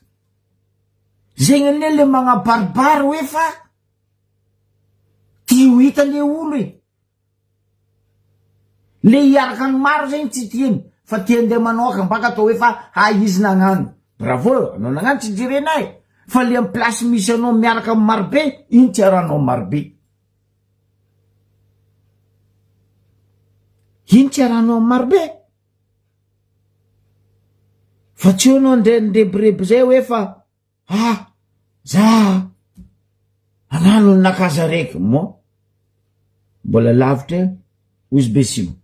zegny le magnabaribary hoe fa ty ho hita le olo le hiaraka ny maro zegny tsy tiany fa tiandeha manoka mbaka to hoe fa izy nagnano bravo anao nagnano tsy jirenay fa le amin'ny place misy anao miaraka amin'ny marobe iny tsy arahanao marobe iny tsy arahanao amin'ny marobe fa tsy anao ndrebireby zay hoe fa za agnano ny nakaza raiky mo mbola lavitra ozy besimo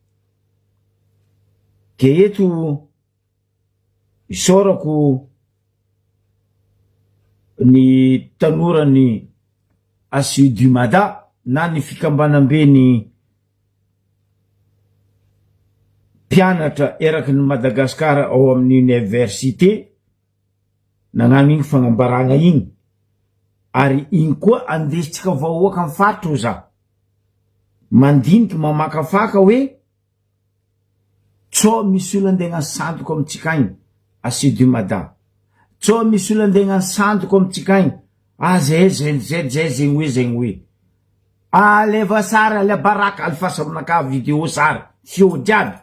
ke eto isorako ny tanorany Asidumada na ny fikambanambe ny mpianatra eraky ny Madagasikara ao amin'ny université nagnano igny fagnambaragna igny ary igny koa andesitsika vahoaka amin'ny faritro za mandiniky mamakafaka hoe tso misy olo andegna sandoko amitsika agny Asidumada tso misy olo andegna sandoko amitsika agny zay zegny hoe aleva sara le baraka alifasa aminaka vidéo sara fio jiaby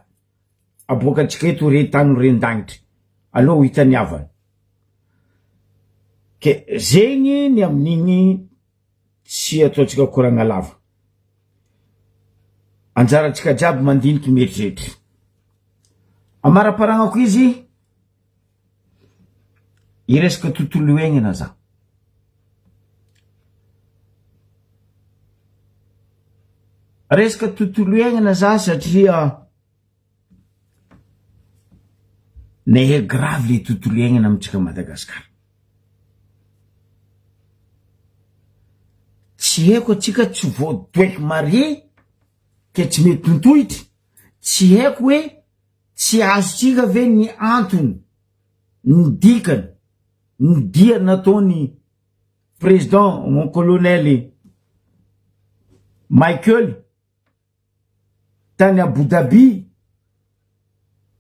aboaka atsika eto re tany rendagnitry aloha hitaniavana ke zegny ny amin'igny tsy ataotsika koragna lava anjaratsika jiaby mandiniky mieritreritra amaraparanako izy iresaka tontolo iainana za resaka tontolo iainana za satria nehe grave le tontolo iainana amitsika Madagasikara tsy haiko atsika tsy voadoeky mare ke tsy mety tontohitry tsy haiko hoe tsy azotsika ve ny antony ny dikany ny dia nataony président mon colonel Michael tany Abu Dhabi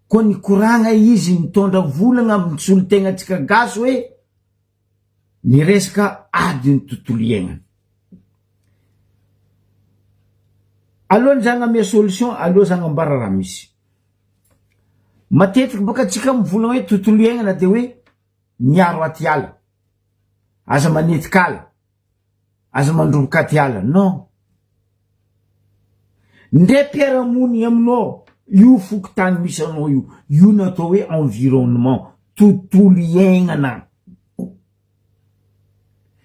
ko ny koragna izy mitondra volagna amin'ny solotegnatsika gasy hoe ny resaka ady ny tontolo iainana. Aloha zany amea solution, aloha zany ambara raha misy. Matetiky baka tsika mivolagna hoe tontolo iainana de hoe miaro aty ala, aza manetika ala, aza mandroboka aty ala. Non. Ndre mpiara-mony aminao io fokotany misy anao io natao hoe environnement, tontolo iainana.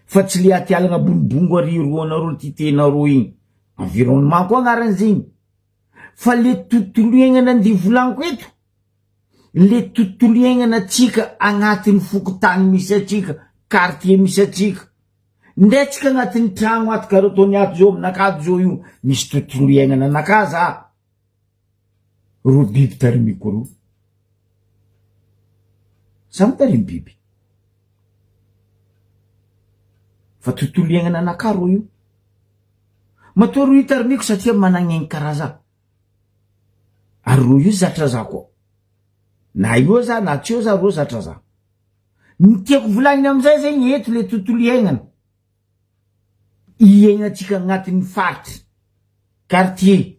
Fa tsy le aty ala bonibongo ariroanareo ty tenareo igny. Environnement koa agnaran'izigny. Fa le tontolo iainana ndi volaniko eto, le tontolo iainana atsika agnatin'ny fokotany misy atsika, quartier misy atsika. Ndre tsika agnatin'ny tragno ato karaha ataony ato zao aminakato zao io, misy tontolo iainana anakaza. Ro biby tarimiko ro. Samy tarimy biby. Fa tontolo iainana anakaro io. Matoa ro itarimiko satria managny karaza. Ary ro io zatra za koa. Na io za na tsy io za ro zatra za. Ny tiako volagnina amizay zegny eto le tontolo iainana. Iaignatsika agnatin'ny faritry, quartier,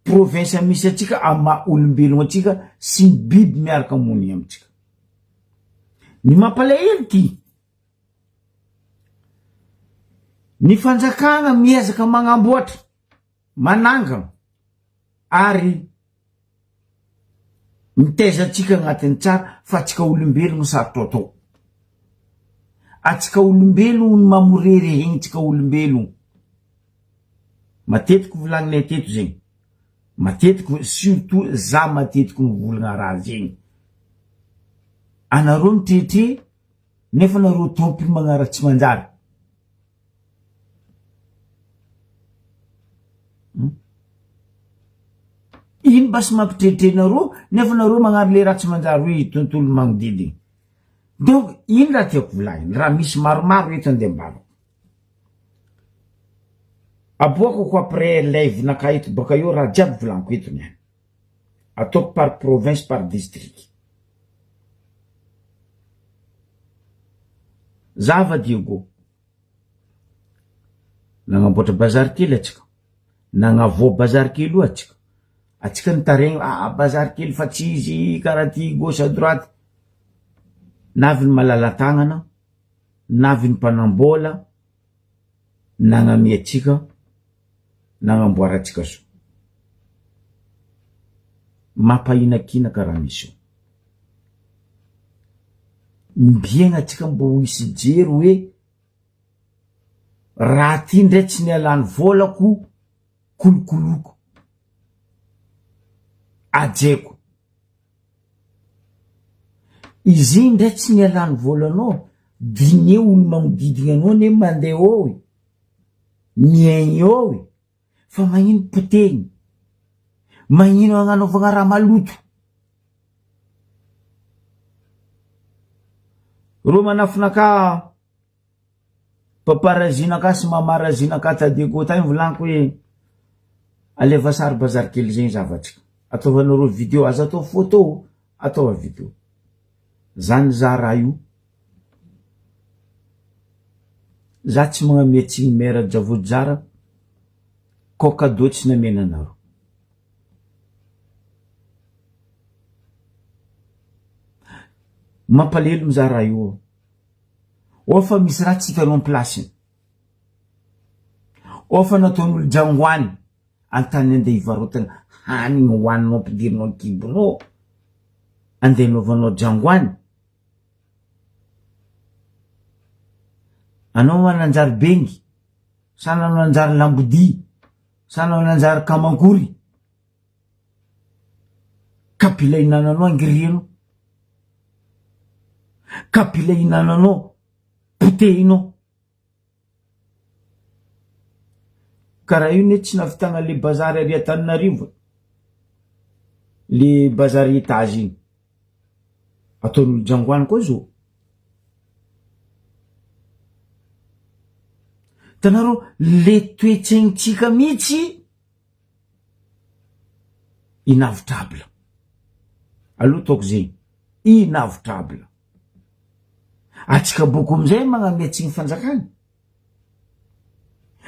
province misy atsika ama olombelogno atsika sy ny biby miaraka mony amitsika. Ny mampalahelo ty, ny fanjakagna miezaka magnamboatra, manangana ary miteza atsika agnatin'ny tsara fa atsika olombelogno sarotro atao. Atsika olombelogno ny mamorerehegny tsika olombelogno. Matetiky volagninay teto zegny. Matetiky surtout za matetiky mivolagna raha zegny. Anareo mitretre nefa anareo tompony magnara tsy manjary. Ino basy mampitretrenareo nefa anareo magnary le raha tsy manjary hoe tontolo magnodidiny. Donc ino raha tiako volagnina, raha misy maromaro eto andeha ambara. Aboakako après live naka eto baka eo raha jiaby volagniko eto niany. Ataoko par province par district. Zava Diego. Nagnamboatra bazary kely atsika. Nagnavoa bazary kely io atsika. Atsika nitaregny bazary kely fa tsy izy karaha ty gauche à droite. Navy ny malala tagnana, navy ny mpanambola, nagname atsika, nagnamboara atsika so. Mampahinakina karaha misy io. Mbiegna atsika mbo ho hisy jery hoe raha ty ndray tsy nialany volako kolokoloko. Ajeko. Izy ndray tsy nialany volanao, dine olo magnodidigna anao ne mandeha ao, miaigny ao, fa magnino potegny, magnino agnanovagna raha maloto. Ro manafinaka paparazinaka sy mamarazinaka tadeko tany volagniko hoe aleva sary bazary kely zegny zavatsika. Ataovanareo video, aza atao photo, atao video. Zany za raha io. Za tsy magname tsigny mera javojara, ko cadeau tsy namena anaro. Mampalelo mizaha raha io. Ofa misy raha tsy hitanao plasiny. Ofa nataon'olo jangoany antany andeha hivarotana hanigny hoaninao ampidirinao kibonao. Andeha novanao jangoany. Anao mananjary bengy, sana mananjary lambodi, sana mananjary kamankory. Kapila inananao angiriano. Kapila inananao potehinao. Karaha io ne tsy navitagna le bazary ary Antananarivo. le bazary étage igny ataon'olo jangoany koa zo. Tanaro le toetsenitsika mihitsy inavotrable. Aloha taoko zegny inavotrable. Atsika boko amizay magnametsy ny fanjakana.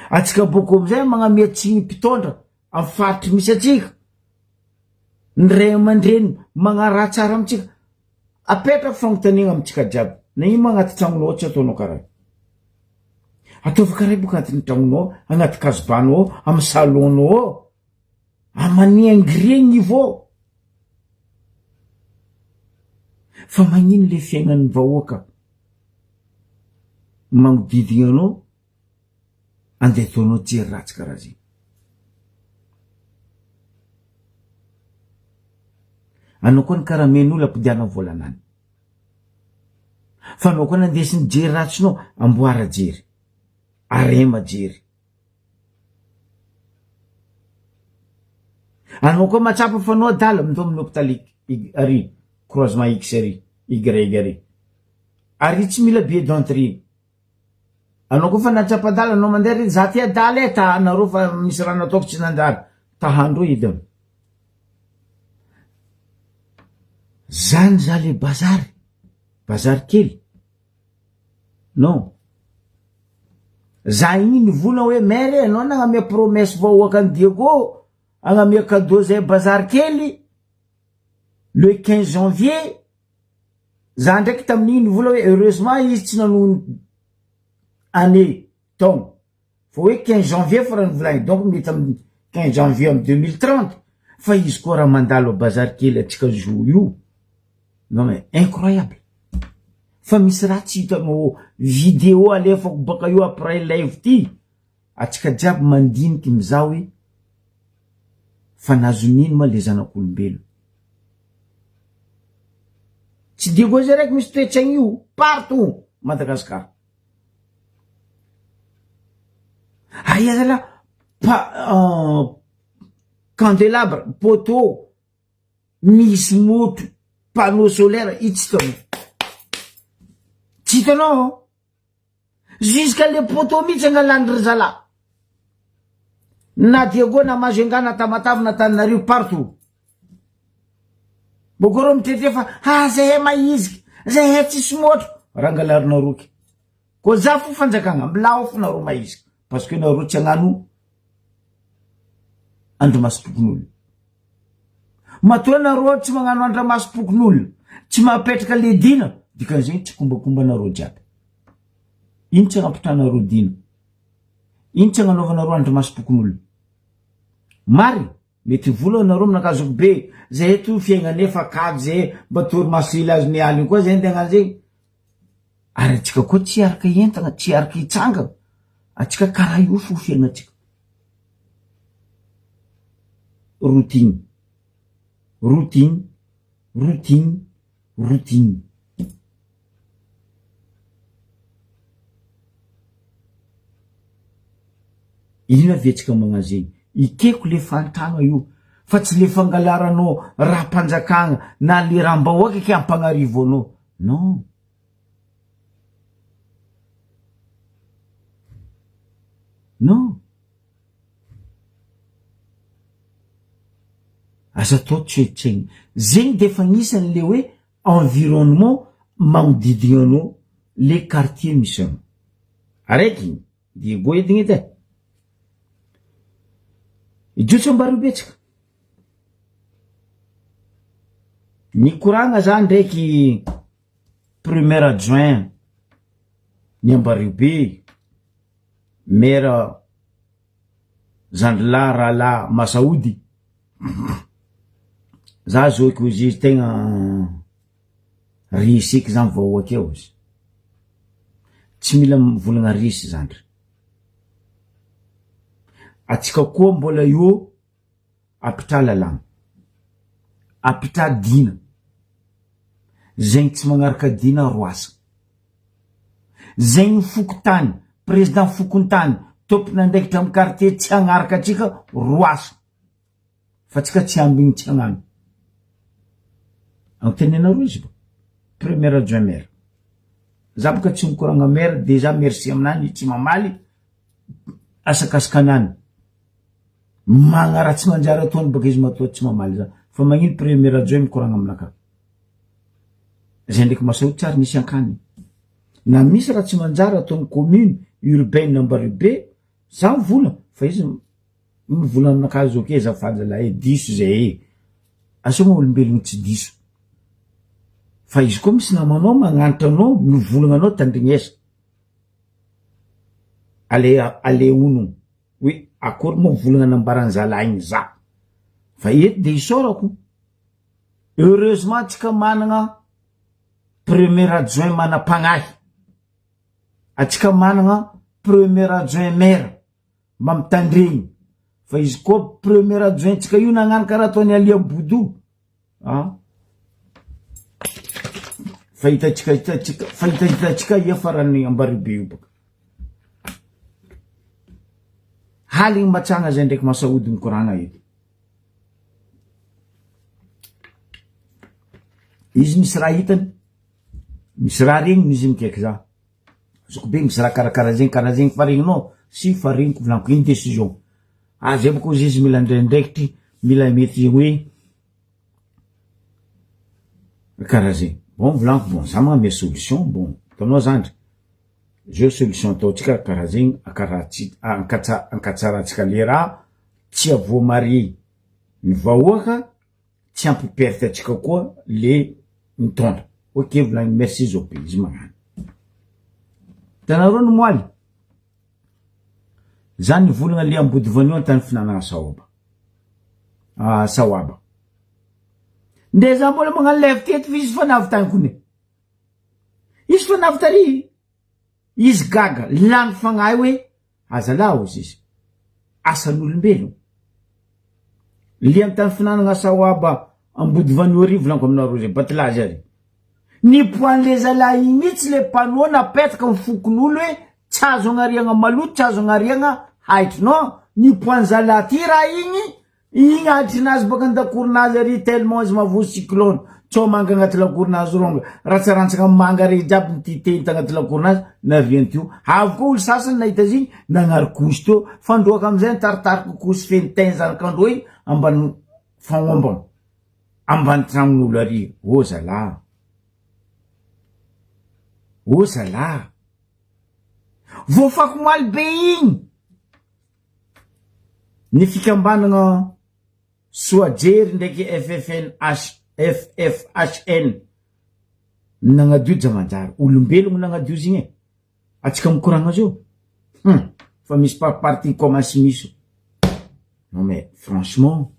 Atsika boko amizay magnametsy ny mpitondra amin'ny faritry misy atsika. Ny ray aman-dreny magnaraha tsara amitsika. Apetraka fagnontaniana amitsika jiaby. Na ino magnaty tragnonao tsy ataonao karaha. Ataova karaha boka agnatin'ny tragnonao, agnaty kazobanao, amin'ny salonao, amaniangireny ivao. Fa magnino le fiaignan'ny vahoaka magnodidina anao andeha ataonao jery ratsy karaha zay. Anao koa ny karamen'olo ampidiana volanany. Fa anao koa nandesiny jery ratsinao amboara jery. Arema jery. Anao koa matsapa fa anao adala mito amin'ny hôpitaly ary croisement X ary Y ary. Ary tsy mila billet d'entrée. Anao koa fa natsapa adala anao mandeha ry za ty adala ta anareo fa misy raha nataoko tsy nanjary. Tahandro edy. Zany za le bazary kely. Non. Za igny nivola hoe mere anao nagnamia promesse vahoaka ny Diego, agnamia cadeau zay bazary kely le 15 janvier. Za ndraiky tamin'igny nivola hoe heureusement izy tsy nanohy année taogno. Fa hoe 15 janvier fa raha nivolagny donc mety amin'ny 15 janvier amin'ny 2030. Fa izy koa raha mandalo bazary kely atsika zo io. Non mais incroyable. Fa misy raha tsy hitanao vidéo alefako baka io après live ty. Atsika jiaby mandiniky mizaho hoe fa nazonino ma le zanak'olombelo. Tsy Diego zay raiky misy toetragny io partout Madagasikara. Aia zala candélabre, poteau, misy moto, panneau solaire, tsy hitanao. Jusqu'à le poteau mihitsy angalany ry zala. Na Diego na Majunga Tamatave na Tananarivo partout. Bokoro mitete fa zay maiziky, zay tsisy motro. Rangalarina roky. Ko za fo fanjakagna, mbilao fo naro maiziky. Parce que naro tsy agnano andromasom-pokon'olo. Matoa naro tsy magnano andromasom-pokon'olo, tsy mapetraka le dina, dikan'izay tsy kombakomba naro jiaby. Ino tsy agnampitranaro dina? Ino tsy agnanaovanaro andromasom-pokon'olo? Mary, mety vola naro amin'akazoko be, zay eto fiaignane fa kady zay mba torimaso ilazony aliny koa zay ndegnany zay. Ary atsika koa tsy araka entana, tsy araka hitsanga. Atsika karaha io fo fiaignatsika. Routine. Ino avetsika magnano zegny? Ikeko le fantagna io, fa tsy le fangalaranao raha-panjakagna na le raha-mbahoaka ke ampagnarivo anao. Non. Non. Asa atao tsoetsaigny. Zegny defa anisany le hoe environnement magnodidina anao, le quartier misy anao. Araiky Diego ediny edy. Ijotso ambaro betsaka. Nikoragna za ndraiky premier adjoint ny Ambaribe, maire Zandrila Rala Masaody. Za zo ko izy tegna risik zany vahoaka eo izy. Tsy mila volagna risy zandry. Atsika koa mbola io apitra lalagna, apitra dina. Zegny tsy magnaraka dina roasa. Zegny fokotany, président fokontany, tompona andraikitra amin'ny quartier tsy agnaraka atsika roasa. Fa tsika tsy ambigny tsy agnano. Antenenareo izy ba. Premier adjoint maire. Za boka tsy mikoragna maire, déjà merci aminany tsy mamaly asakasakanany. Magnaratsy manjary ataony baka izy matoa tsy mamaly za. Fa magnino premier adjoint mikoragna aminaka. Zay ndraiky masaoty tsara nisy ankany. Na misy raha tsy manjary ataony commune urbaine Ambaribe, za vola fa izy mivola aminaka azy ok zafady lahy diso zay asoma olombelogno tsy diso. Fa izy koa misy namanao magnanitra anao mivolagna anao tandrignesa. Ale ono oui akory mo volagna nambaran'ny zalahy igny za. Fa eto de isorako. Heureusement tsika managna premier adjoint manapagnahy. Atsika managna premier adjoint maire mamitandregny. Fa izy koa premier adjoint tsika io nagnano karaha ataony Alia Boudou. Fahitatsika ia farany Ambaribe io baka. Haligny matsagna zay ndraiky masaody mikoragna eto. Izy misy raha hitany, misy raha regny izy mikaiky za. Zoko be misy raha karakara zegny fa regninao si fa regniko volaniko une décision. Zay boko izy mila ndraindraikitry, mila mety hoe karaha zegny. Bon volaniko bon za magname solution bon tanao zandry. Je solution ataotsika karaha zegny ankatsaratsika le raha tsy avoamarie ny vahoaka tsy ampiperte atsika koa le mitondra. Ok volagny merci zao be izy magnano. Tanareo ny moaly. Za nivolagna le ambody vanio antany finanagna saoaba. Nde za mbola magnano lève tête fa izy fanavy tany kone. Izy fanavy tary. Izy gaga lany fagnahy hoe azalao izy. Asan'olombelo. Le antany finanagna saoaba ambody vanio ry volaniko aminareo zay batilazy ary. Ny poan'le zalahy mihitsy le panao napetaka amin'ny fokon'olo hoe tsy azo agnariagna maloto, tsy azo agnariagna haitry. Non, ny poan zalahy ty raha igny atrinazy baka andakorinazy ary tellement izy mavo cyclone. Tsao manga agnaty lakorinazy ronga. Ratsarantsaka manga re jiaby nititenta agnaty lakorinazy na riantio. Avy koa olo sasany nahita zigny nagnary kosy teo. Fandroaka amizay nitaritariko kosy fenitainy zanakandro igny ambany fagnombagna. Ambany tragnon'olo ary. Oh zalahy. Oh zalahy. Voafako moaly be igny. Ny fikambanagna Soajery ndraiky FFHN nagnadio jamanjary. Olombelogno nagnadio zigny. Atsika mikoragna zio. Fa misy parti commence misy. Non mais franchement.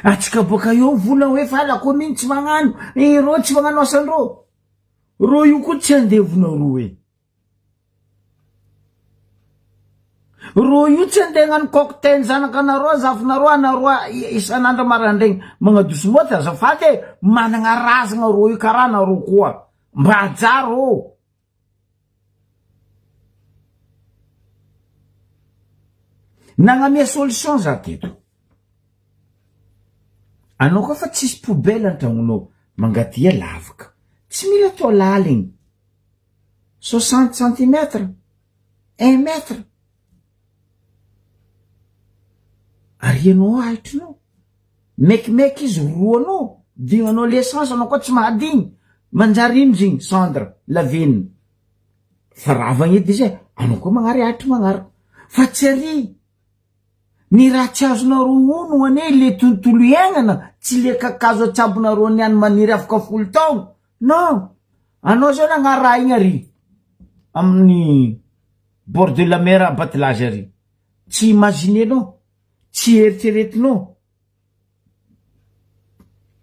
Atsika boka eo volagna hoe fa la commune tsy magnano, ro tsy magnano asandro. Ro io koa tsy andevonao ro e. Ro io tsy andeha hagnano cocktail zanakanareo, zafinareo anareo isan'andro marandraigny magnadoso mota azafady e, managna razagna ro io karaha nareo koa. Mba ajà ro. Nagnamia solution za teto. Anao koa fa tsisy poubelle antragnonao, mangatia lavaka. Tsy mila toa laligny. 60 cm, 1 mètre. Arianao ahitrinao. Mekimeky izy roanao. Dignanao l'essence anao koa tsy mahadigny. Manjary ino zigny cendre, lavine. Fa ravagna edy izy anao koa magnary ahitry magnaraka. Fa tsy ary. Ny raha tsy azonareo ono ane le tontolo iainana, tsy le kakazo atsabonareo niany maniry afaka 10 taogno. Non. Anao zao nagnary raha igny ary. Amin'ny bord de la mer Batilazy ary. Tsy imaginenao, tsy eritreretinao.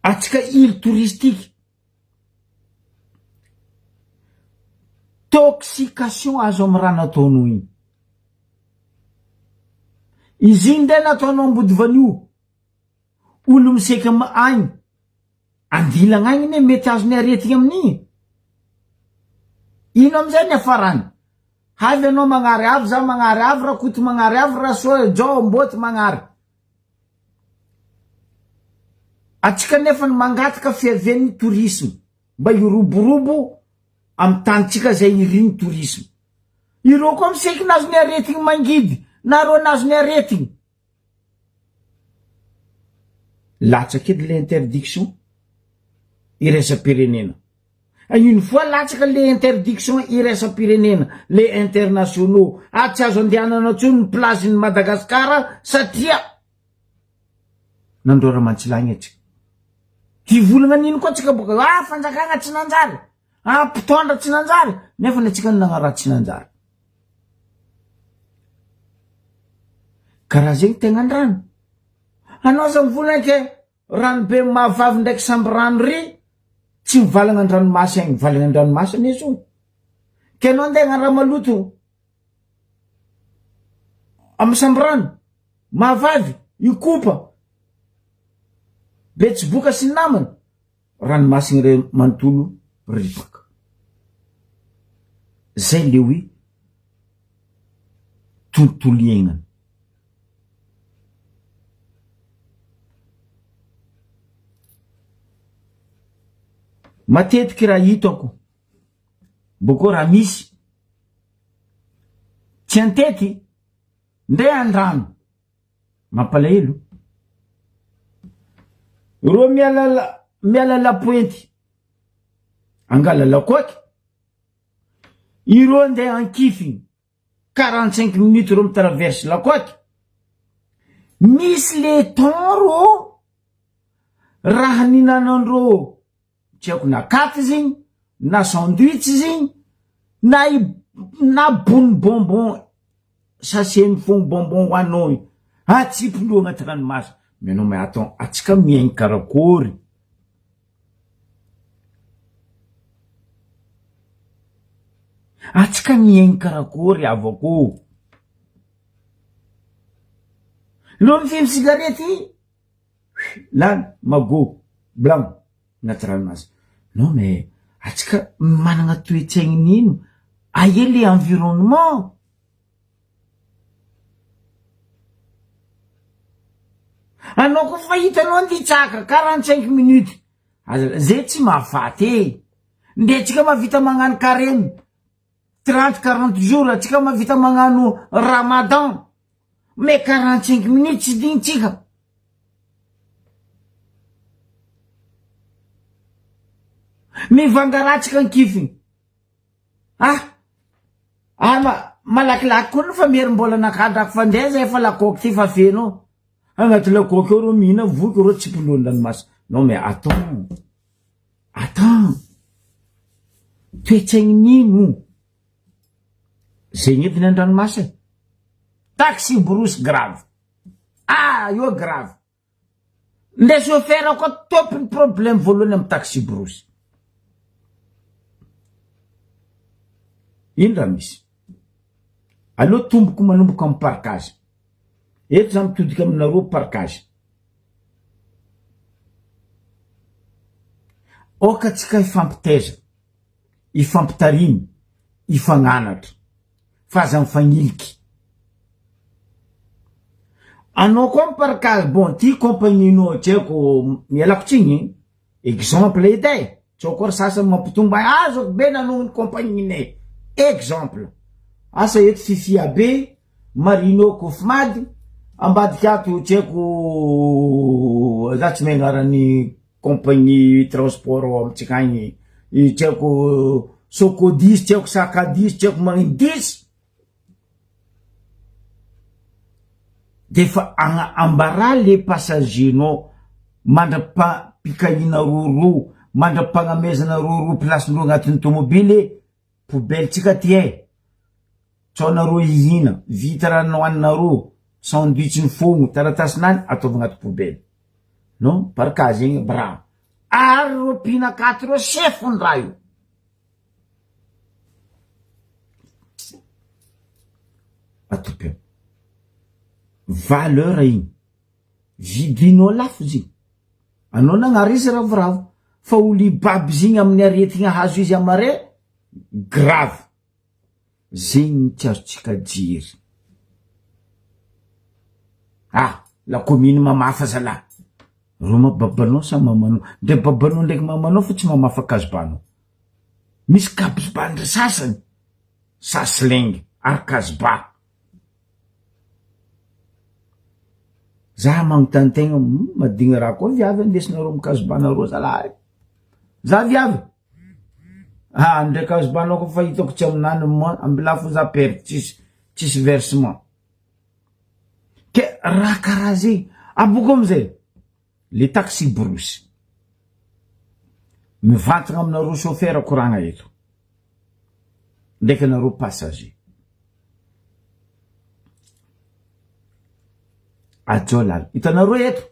Atsika île touristique. Toxication azo amin'ny raha nataonao igny. Izy igny nde nataonao ambody vanio. Olo miseky agny. Andilagna agny ne mety azony aretigny amin'igny. Ino amizay ny afarany? Havy anao magnary avy, za magnary avy, Rakoto magnary avy, Rasoa Jo Mboty magnary. Atsika nefa mangataka fiavian'ny tourisme mba iroborobo amy tantsika zay iriny tourisme. Ireo koa miseky nazo ny aretigny mangidy, na ro nazo ny aretigny. Latsaky edy le interdiction iraisam-pirenena. Une fois latsaka le interdiction iraisam-pirenena, le internationaux, tsy azo andehanana tsony ny plazin'ny Madagasikara satria nandrora Mantsilagny atsika. Hivolagna nino koa tsika boka, fanjakagna tsy nanjary, mpitondra tsy nanjary, nefa atsika nagnaraha tsy nanjary. Karaha zegny tegna andrano. Anao za mivolagna ke rano be mahavavy ndraiky samby rano ry, tsy mivalagna an-dranomasy agny, mivalagna an-dranomasy ane zo. Ke anao andeha raha maloto amy samby rano mahavavy, ikopa Betsiboka sy namany, ranomasiny re manontolo ripaka. Zay le hoe tontolo iainana. Matetiky raha hitako boko raha misy tsy antety ndre andrano mampalahelo. Ro miala lapoenty angala lakoaky, iro andeha ankify 45 minutes ro mitraverse lakoaky. Misy le temps ro raha ninanandro tsy haiko na katy zigny, na sandwich zigny, na bony bonbon, sachet fond bonbon hoanao, atsipilo agnaty ranomasy. Mais non, mais attends, atsika miaigny karakory. Atsika miaigny karakory avako. Lo mifimy cigarette, là, mago, blanc, agnaty ranomasy. Non, mais atsika managna toetsaigny nino, aia le environnement. Anao ko fa hitanao anditsaka 45 minutes. Zay tsy mahafaty. Nde tsika mavita magnano carême 30-40 jours, tsika mavita magnano Ramadan. Mais 45 minutes tsy digny tsika. Mivangaratsika ankifiny. Malakilaky koa fa merim-bola nakadrako fandeha zay fa lakôky ty fa feno. Agnaty lakôky eo ro mihina voky ro tsy pilon-dranomasy. Non mais attends. Toetsaigny nino? Zegny ediny an-dranomasy. Taxi brousse grave. Io grave. Nde chauffeur koa topiny problème voalohany amy taxi brousse. Ino raha misy? Aleo tomboko manomboka amy parkage. Eto za mitodika aminareo parkage. Oka tsika ifampiteza, ifampitarimy, ifagnanatra, faza mifagniliky. Anao koa amy parkage, bon, ty compagnie-nao tseko mialako tsigny, exemple edy, tsao koa sasany mampitomba, zao be nanao ny compagnie-nay. Exemple. Asa eto Fifia be, Marino Kofmady, ambadiky ato tseko za tsy megnarany compagnie transport amitsika agny, tseko Socodis, tseko Sakadis, tseko magnino 10. Defa ambara le passager-nao mandrapa-pikahina roro, mandra-pagnamezana roro place-ndro agnatin'ny tomobile, poubelle tsika ty tsaonareo ihina, vita raha nohaninareo, sandwich ny fogno, taratasinany, ataovy agnaty poubelle. Non, parkage igny, bra. Ary ro pinakaty ro chef ny raha io. Atopia. Valeur igny. Vidinao lafo zigny. Anao nagnarisy ravoravo. Fa olo ibaby zigny amin'ny aretigny hazo izy amare, grave. zegny tiazotsika jiry. La commune mamafa zala. Roma babanao sa mamanao. De babanao ndraiky mamanao fa tsy mamafa kazobanao. Misy kabozba ndra sasany. Sasleng, ary kazoba. Za magnontany tegna madigna raha koa viavy andesinareo mikazobanareo zalahy. Za viavy. Ndray kazobanao ko fa hitako tsy aminany moi, ambilafo za perte tsisy versement. Ke raha karaha zay, aboko amizay, le taxi brosy. Mivantagna aminareo chauffeur koragna eto. Ndraiky anareo passager. Ajo lala. Hitanareo eto.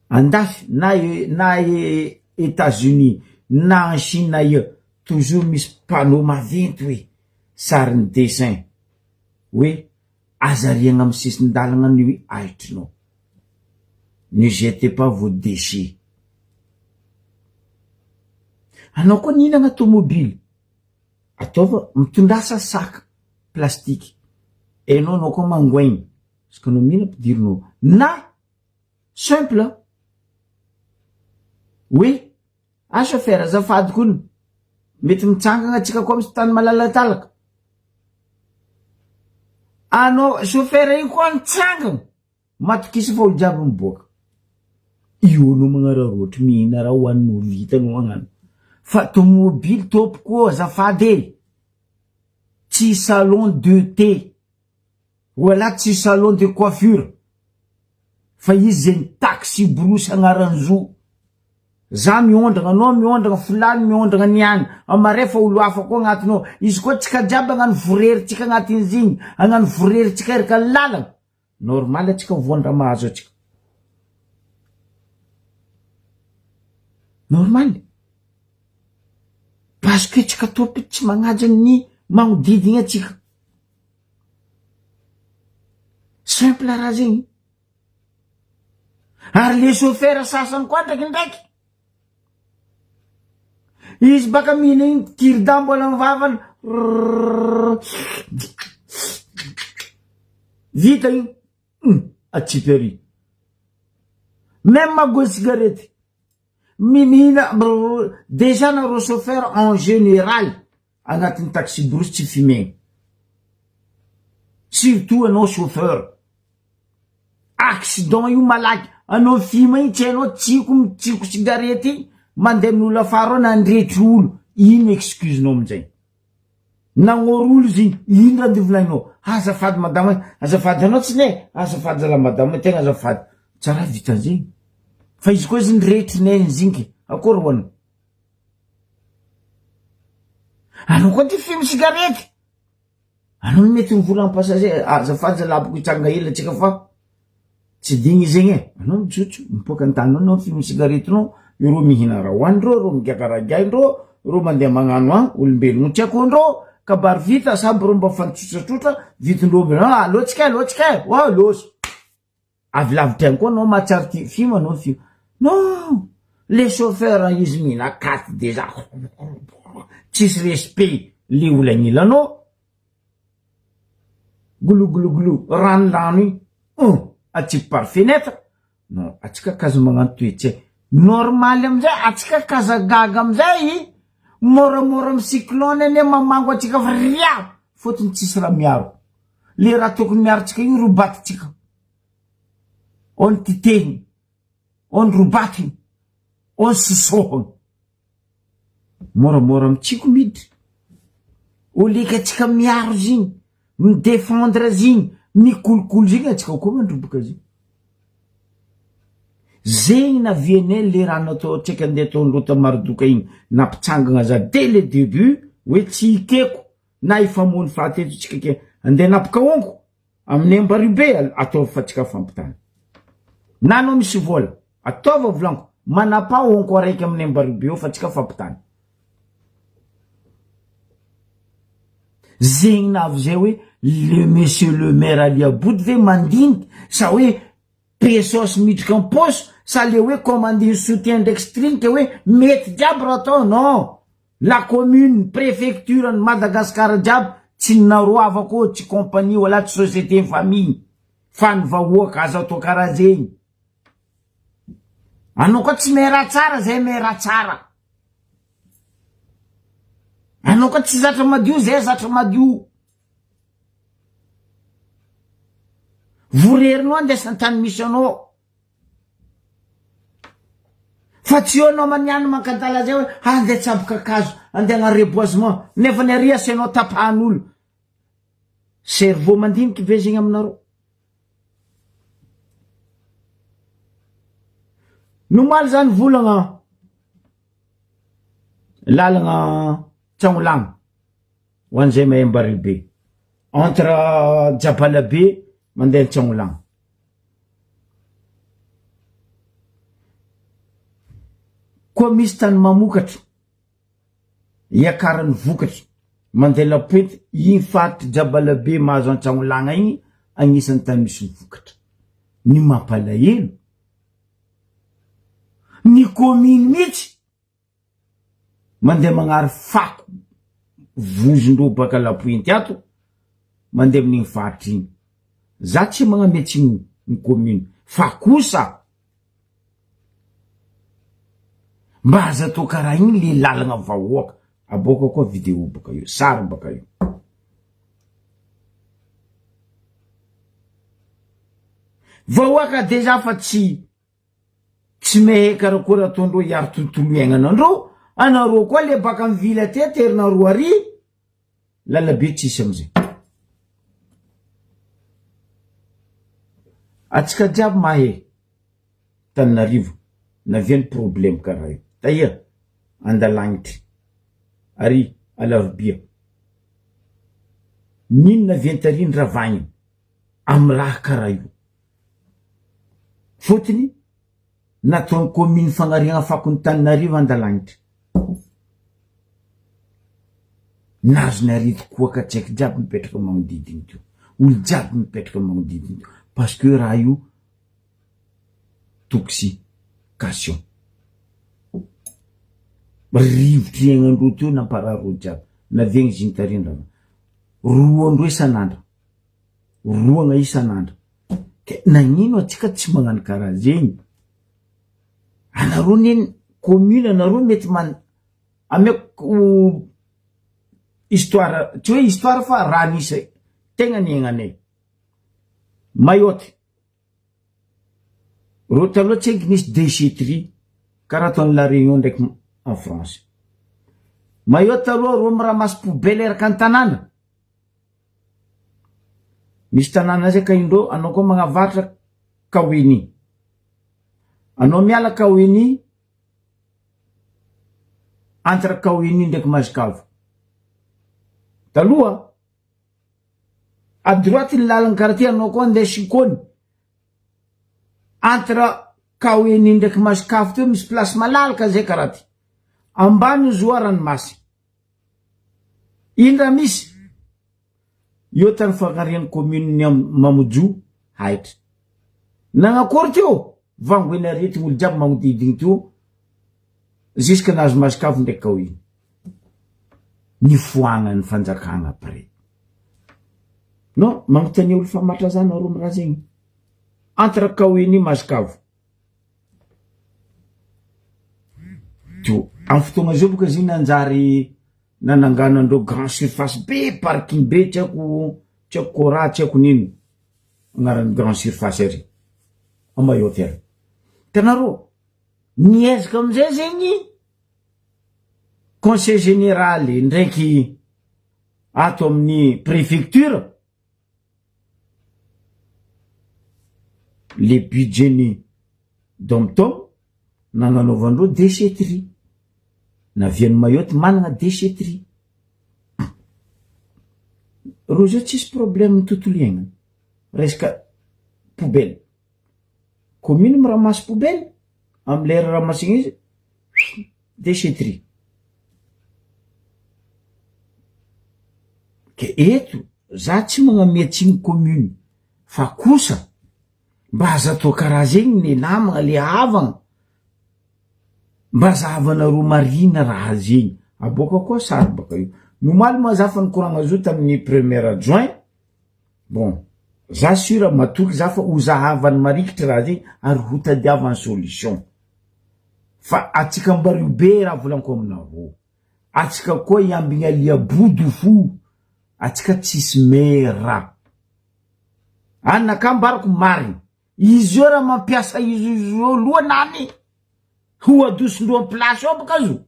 Andafy, na États-Unis, na en Chine io, toujours misy panneau maventy hoe, sariny dessin. Hoe, azariagna amy sisin-dalagna ny hoe aitrinao. Ne jetez pas vos déchets. Anao koa ninagna automobile. Ataova mitondrasa saka plastique. Enao koa mangoigny. Parce que anao mihina ampidirinao. Na simple. Oui. Chauffeur azafady kony. Mety mitsangagna atsika koa misy tany malalatalaka. Anao chauffeur iny koa nitsangagna. Matokisa fa olo jiaby miboaka. Io no magnararotry mihina raha hoanin'olo vitanao agnano. Fa tomobile tompoko azafady. Tsy salon de thé. Wala tsy salon de coiffure. Fa izy zegny taxi brosy agnaranzo. Za miondragna, anao miondragna, fulany miondragna niany. Amarefa olo hafa koa agnatinao. Izy koa tsika jiaby agnano vorery tsika agnatin'izigny. Agnano vorery tsika erika lalagna. Normal atsika mivondra mahazo atsika. Normal. Parce que tsika tompy tsy magnaja ny magnodidigna atsika. Simple raha zegny. Ary le chauffeur sasany koa ndraikindraiky. Izy baka mihina igny tire-dent mbola mivavany. Vita igny. Atsiperi. Même magoa cigarette. Mimina déjà nareo chauffeur en général agnatin'ny taxi brosy tsy fumegna. Surtout anao chauffeur. Accident io malaky. Anao fima igny tsy hainao tsiko cigarette igny. Mandeha amin'olo afara nandretry olo. Ino excuse-nao amin'izay? Nagnory olo zigny. Ino raha divolagnao? Azafady madame, azafady anao tsy ne? Azafady zala madame, tegna azafady. Tsara vitan'izegny. Fa izy koa izy nretry ne zinky. Akory hoana? Anao koa ty film cigarette. Anao mety mivola amin'ny passager. Azafady zalaboko hitsanga hela tsika fa tsy digny zegny e. Anao mijotso, mipoka an-tanao anao film cigarette nao. Iro mihina raha hoandreo, ro migakaragaindreo, ro mandeha magnano olombelogno tsy akondreo, kabary vita samy ro mba fantsotsatrotra, vitindreo lotsika, loso. Avy lavitra any koa anao mahatsary film anao film. Non, les chauffeurs izy mihina katy déjà. Tsisy respect le olo agnilanao. Glou, rano igny. Atsika par fenêtre. Non, atsika kazo magnano toetsy. Normal amizay, atsika kazagaga amizay, moramora amy cyclone ane mamango atsika fa ria. Fotony tsisy raha miaro. Le raha tokony miaro tsika io robaty tsika. On titehiny. On robatiny. On sisohony. Moramora amy tsiko midry. Oleka atsika miaro zigny. Midefendre zigny. Mikolokolo zigny atsika koa mandroboka zigny. Zegny navianay le raha natao tsika andeha atao lota maridoka igny nampitsangagna za dès le début hoe tsy ikeko na ifamony fahateto tsika ke andeha napaka onko amin'ny ambaribe ataova fa tsika fampitany. Na anao misy vola ataova volanko manapa onko araiky amin'ny ambaribe eo fa tsika fampitany. Zegny navy zay hoe le monsieur le maire Ali Aboudy ve mandiniky sa hoe pesos midrika am-poso sa le hoe commandine soutien ndraiky string ke hoe mety jiaby raha atao non. la commune préfecture ny Madagasikara jiaby tsy naroavako tsy compagnie wala tsy société ny famille fa ny vahoaka azo atao karaha zegny. Anao koa tsy mera tsara zay mera tsara, anao koa tsy zatra madio zay zatra madio. Vorerinao andesany tany misy anao fa tsy eo anao maniany mankadala zay hoe andeha tsaboka kakazo andeha agna reboisement nefa ny aria asianao tapahan'olo. Cerveau mandiniky ve zegny aminareo? Nomaly zany volagna lalagna Tsagnoloany ho an'izay mahay Mbaribe entre Japalabe mandeha Tsagnoloany. Koa misy tany mamokatra iakarany vokatra mandeha lapointe igny faty Japalabe mahazo Tsagnoloany igny agnisan'ny tany misy vokatra. Ny mampalahelo ny commune mihitsy mandeha magnary fako vozondreo baka lapointe ato mandeha amin'igny fatra igny. Za tsy magnametsy ny commune fa kosa mba aza atao karaha igny le lalagna vahoaka. Aboaka koa vidéo baka io, sary baka io. Vahoaka deja fa tsy mehe karakory ataondreo hiaro tontolo iainanandreo. Anareo koa le baka amin'ny vily aty terinareo ary lalabe tsisy amizay. Atsika jiaby mahe Tananarivo naviany problème karaha io. Taia Andalagnitry ary Alarobia nino naviany tariny Ravagna amy raha karaha io. Fotony nataony commune fagnariagna fakony Tananarivo Andalagnitry. Nazo narety koa ka tsaiky jiaby mipetraka magnodidiny teo, olo jiaby mipetraka magnodidiny teo parce que raha io toxication. Rivotry iainandreo teo nampararo jiaby naviagny ziny tariny Ravagna. Roandreo isan'andro, roagna isan'andro. Ke nagnino atsika tsy magnano karaha zegny? Anareo neny commune anareo mety ameko histoire, tsy hoe histoire fa raha nisy tegna niaignanay. Mayotte ro taloha tsy haiko nisy déchetterie karaha ataon'ny La Réunion ndraiky en France. Mayotte taloha ro miramasy poubelle eraka ny tanàna. Misy tanàna zay ka indreo anao koa magnavatra Kaweni. Anao miala Kaweni entre Kaweni ndraiky Mazikavo. Taloha à droite ny lalana karaha ty anao koa andeha Sikony. Entre Kaweni ndraiky Mazikavo teo misy place malalaka zay karaha ty. Ambany zoa ranomasy. Indra misy io tany fagnarian'ny commune Mamojo haitra. Nagnakory teo vangoina arety olo jiaby magnodidiny teo jusque nazo Mazikavo ndraiky Kaweni. Nifoagna ny fanjakagna après. Non, magnotania olo fa matra zany nareo amy raha zegny. Entre Kaweni Mazikavo. To, amy fotoagna zao boka ziny nanjary nanangana andreo grand surface be, parking be, tsy haiko kora, tsy haiko nino agnaran'ny grand surface ary Mayotte ary. Tanareo niezaka amizay zegny conseil général ndraiky ato amin'ny préfecture le budget ni dom-tom nagnanaovandreo déchetterie. Navian'ny Mayotte managna déchetterie. Ro zao tsisy problème ny tontolo iainana. Resaka poubelle. Commune miramasy poubelle amy lera ramasigny izy déchetterie. Ke eto za tsy magnametsy ny commune fa kosa mba aza atao karaha zegny ny namagna le havagna mba zahavanareo marina raha zegny aboaka koa sary baka io nomaly moa za fa nikoragna zo tamin'ny premier adjoint bon za sura matoky za fa ozahavany marikitry raha zegny ary ho tadiavany solution fa atsika mbario be raha volaniko aminareo atsika koa iambigny alia bodo fo atsika tsisy mera anakam-barako mariny izy io raha mampiasa izy io loha nany ho adosindro am place ao baka zo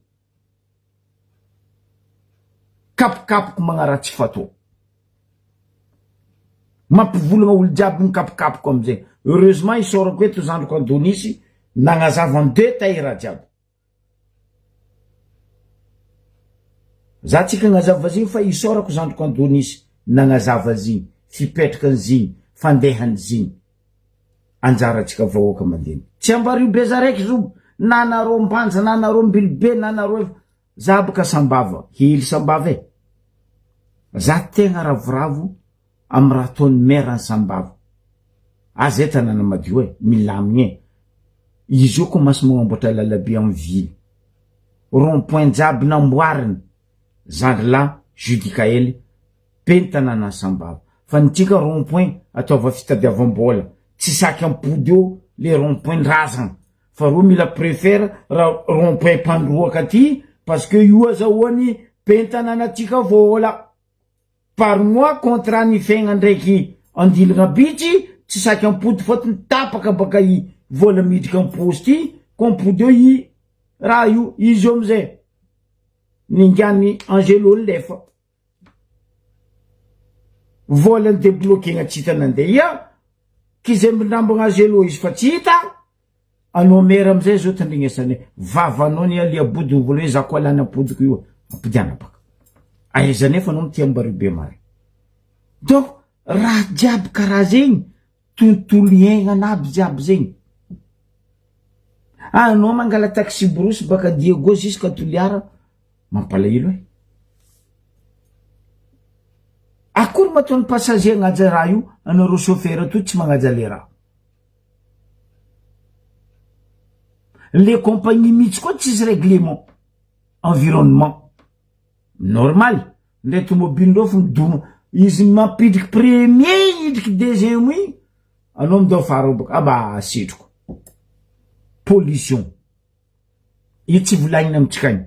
kapokapoko magnaratsy fatao mampivolagna olo jiaby mikapokapoko amizay heureusement isorako eto zandroko Andonisy nagnazavany 2 taira jiaby za tsika gnazava zigny fa isorako zandroko Andonisy nagnazava zigny fipetraka zigny fandehany zigny anjara tsika vahoaka mandeny tsy ambario be za raiky zo nanaro mbanja nanaro mbilibe nanaro za baka sambava hily sambava za tegna ravoravo amy raha ataony merany sambava aza tanàna madio milamigny izy io koa masy magnamboatra lalabe amy ville rond-point jiaby namboariny zandrila Judicaël peny tanàna sambava fa nitsika rond-point ataova fitadiavam-bola tsy saky ampody eo le rond-point ndrazana fa ro mila préfère raha rond-point pandroaka aty parce que io azahoany peny tanàna tsika vola par mois contrat ny fiaigna ndraiky andilagna bitsy tsy saky ampody fotony tapaka baka i vola midika amposty kompody eo i raha io izy io amizay ningany Angelo lefa vola ny débloquegna tsy hita nandeha ia kizay minambagna Angelo izy fa tsy hita anao mera amizay zao tandrignesany vavanao ny alia body ny vola hoe za koa lany ampodiko io ampidiana baka aiza nefa anao mitia ambario be mary donc raha jiaby karaha zegny tontolo iainana aby jiaby zegny anao mangala taxi brosy baka Diego jusqu'à Toliara mampalahelo akory matony passager agnaja raha io anareo chauffeur to tsy magnaja le raha les compagnies mihitsy koa tsisy règlement environnement normal ndray tomobile ndreo fa midoma izy mampidriky premier idriky deuxième i anao midao fara baka aba asitriko pollution io tsy volagnina amitsika igny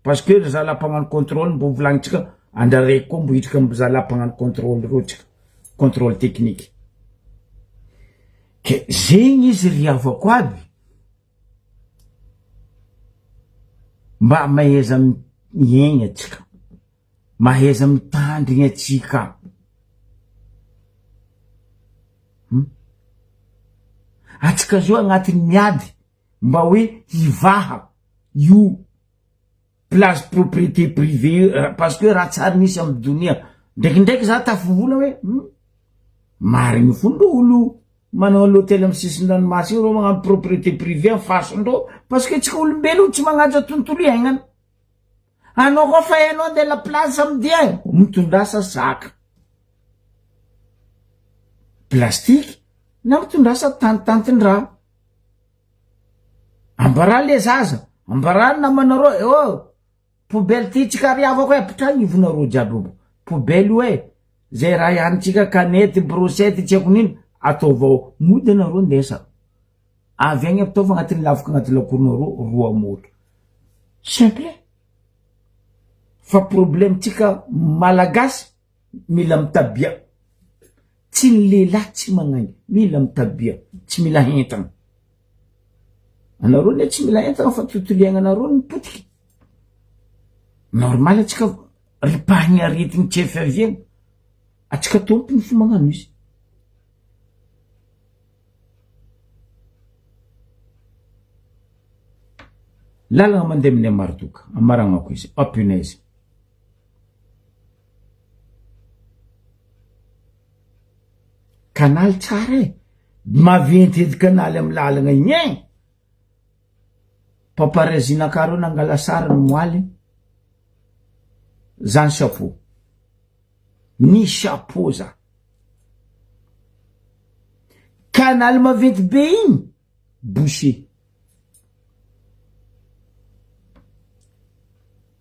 parce que za la pagnano contrôle mbo volagnintsika andraraiky koa mbo hitrika mbo za la pagnano contrôle reo tsika contrôle technique ke zegny izy riavako aby mba maheza miaigna atsika maheza mitandrigna atsika atsika zao agnatin'ny miady mba hoe hivaha io place propriété privée parce que raha tsary misy amy donia ndraikindraiky za tafivola hoe marigny fondro olo manao l'hôtel amy sisin-dranomasy io ro magnano propriété privée amy fasondreo parce que tsika olombelo tsy magnaja tontolo iainana anao koa fa hainao de la place amidia mitondrasa saka plastique na mitondrasa tantantin-draha ambara le zaza ambara namanareo poubelle ty tsika riavako apitragny ivonareo jiaby poubelle io zay raha ihanitsika kanety brochette tsy haiko nino ataovao mody anareo ndesa avy agny apitaova agnatin'ny lavaka agnaty lakoronareo roa moto simple fa problème tsika malagasy mila mitabia tsy ny lehilahy tsy magnagny mila mitabia tsy mila hentagna anareo ne tsy mila hentagna fa tontolo iainanareo mipotiky normal atsika ripahigny aretigny tsy efiaviagna atsika tompony fo magnano izy lalagna mandeha amin'ny amarotoka amaragnako izy punaise kanaly tsara maventy edy kanaly amy lalagna igny paparazina-kareo nangala sary ny moaly zany chapeau ny chapeau za kanaly maventy be igny boucher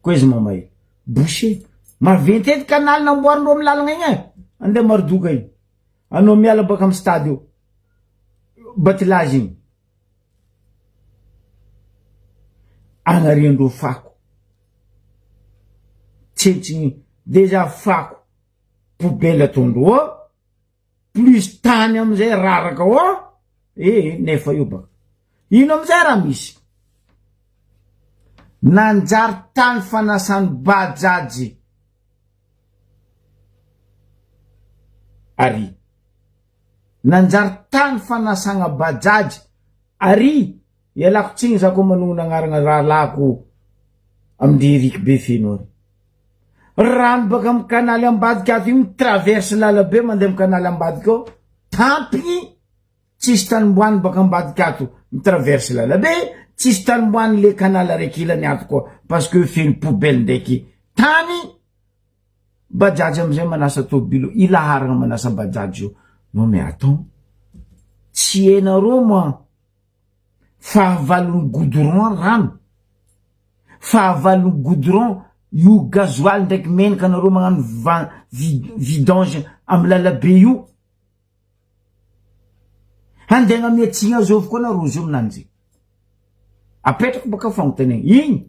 koa izy mamay boucher maventy edy canal namboarindreo amy lalagna igny andeha maridoka igny anao miala baka amy stade io batelage igny agnariandreo fako tsentsiny deja fako poubelle atondro plus tany amizay raraka nefa io baka ino amizay raha misy nanjary tany fanasany bajaji ary nanjary tany fanasagna bajaji ary ialako tsigny zako manogno agnaragna raha lako amindry Eriky be feno rano baka amy kanaly ambadika ato io traverse lalabe mandeha amy kanaly ambadika ao tampigny tsisy tany mboany baka ambadika ato mitraverse lalabe tsisy tany mboany le kanaly araiky ilany ato koa parce que feno poubelle ndraiky tany bajaji amizay manasa tobilo ilaharagna manasa bajaji io no mais attends tsy enareo moa fahavalon'ny goudron rano fahavalon'ny goudron io gasoil ndraiky menaka anareo magnano vidange amy lalabe io handegna miatsina azovy koa nareo zio aminanjy apetrako baka fagnotany igny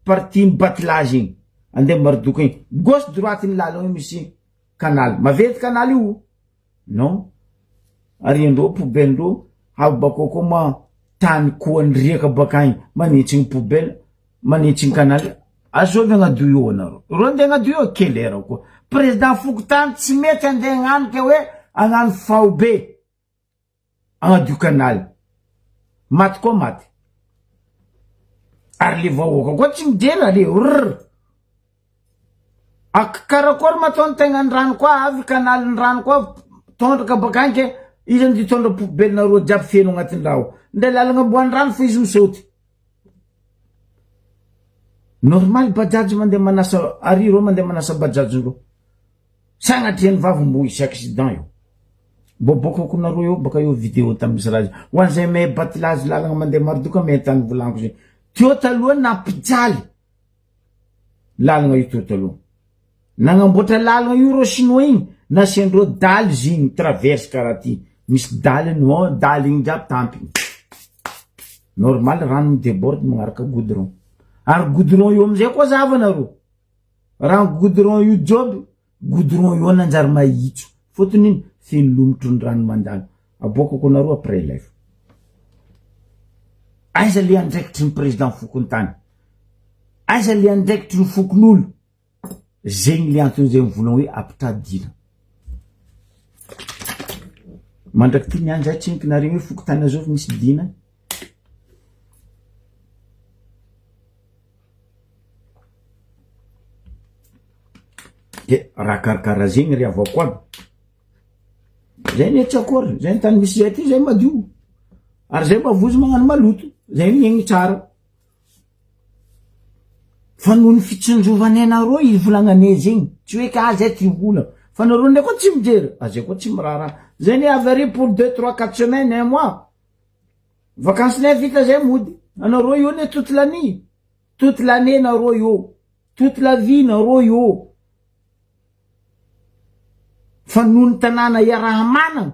partie batelage igny andeha maridoka igny gauche droite ny lalagna misy canal mavety canal io non ariandreo poubelle-ndreo avy bakao koa ma tany koandriaka baka igny manitsy ny poubelle manitsy ny canal azovy agnadio io anareo ro andeha agnadio io kelera koa président Fokotany tsy mety andeha agnano ka hoe agnano faobe agnadio canal maty koa maty ary le vahoaka koa tsy mijera le akarakory mataony tegna ny rano koa avy canal ny rano koa tondraka baka agny ke izy andy tondra poubelle nareo jiaby feno agnatiny raha nde lalagna amboany rano fa izy misaoty normal bajaji mandeha manasa ary ro mandeha manasa bajaji ro sagnatriany vavy mbo isy accident io bobokako nareo io baka io vidéo tam'misy raha ho an'izay may batelage lalagna mandeha maridoka may tany volaniko zay teo taloha nampijaly lalagna io teo taloha nagnamboatra lalagna io ro chinois igny nasiandreo daly zigny traverse karaha ty misy daly no daly igny jiaby tampiny normal rano midéborde magnaraka goudron ary goudron io amizay koa zavanareo raha goudron io joby goudron io nanjary mahitso fotony iny feno lomotro ny rano mandalo abokako nareo après life aiza le andraikitry ny président Fokontany aiza le andraikitry ny fokon'olo zegny le antony zay mivola hoe ampitadina mandraky ty niany zay tsiniky nareo hoe Fokotany azovy misy dina raha karakara zegny ry avako aby zay ny tsy akory zay ny tany misy zay ty zay madio ary zay mavozy magnano maloto zay miegny tsara fa noho ny fitsonjovany anareo ivolagnane zegny tsy hoe ka zay ty vola fa nareo ndray koa tsy mijery azay koa tsy miraharaha zay ny avary pour 2-3-4 semaines 1 mois vacances nay vita zay mody anareo io ne toute l'année nareo io toute la vie nareo io fa noho ny tanàna iaraha manana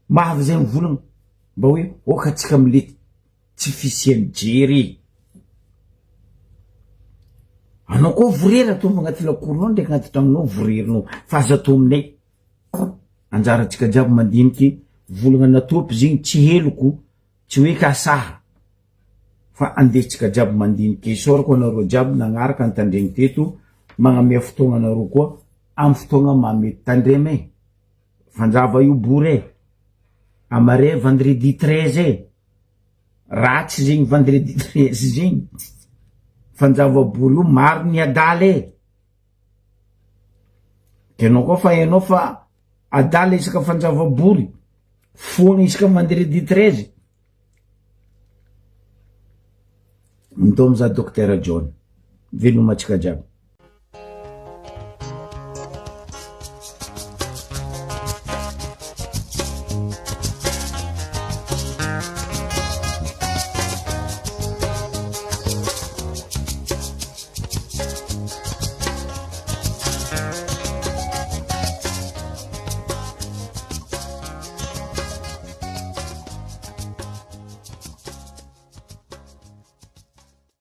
mahavy zay mivolagna mba hoe okatsika amile tsy fisiany jery anao koa vorery atomba agnaty lakoronao ndraiky agnaty tragnonao vorerinao fa aza atao aminay anjaratsika jiaby mandiniky volagna natopy zegny tsy heloko tsy hoe kasaha fa andesitsika jiaby mandiniky isorako anareo jiaby nagnaraka nytandregny teto magnamea fotoagna anareo koa amy fotoagna mamety tandremy fanjava io bourre amare vendredi 13 ratsy zegny vendredi 13 zegny fanjava bourre io maro ny adaly kenao koa fa hainao fa adaly isaka fanjava bourre foagna isaka vendredi 13 mito amza docteur John velomatsika jiaby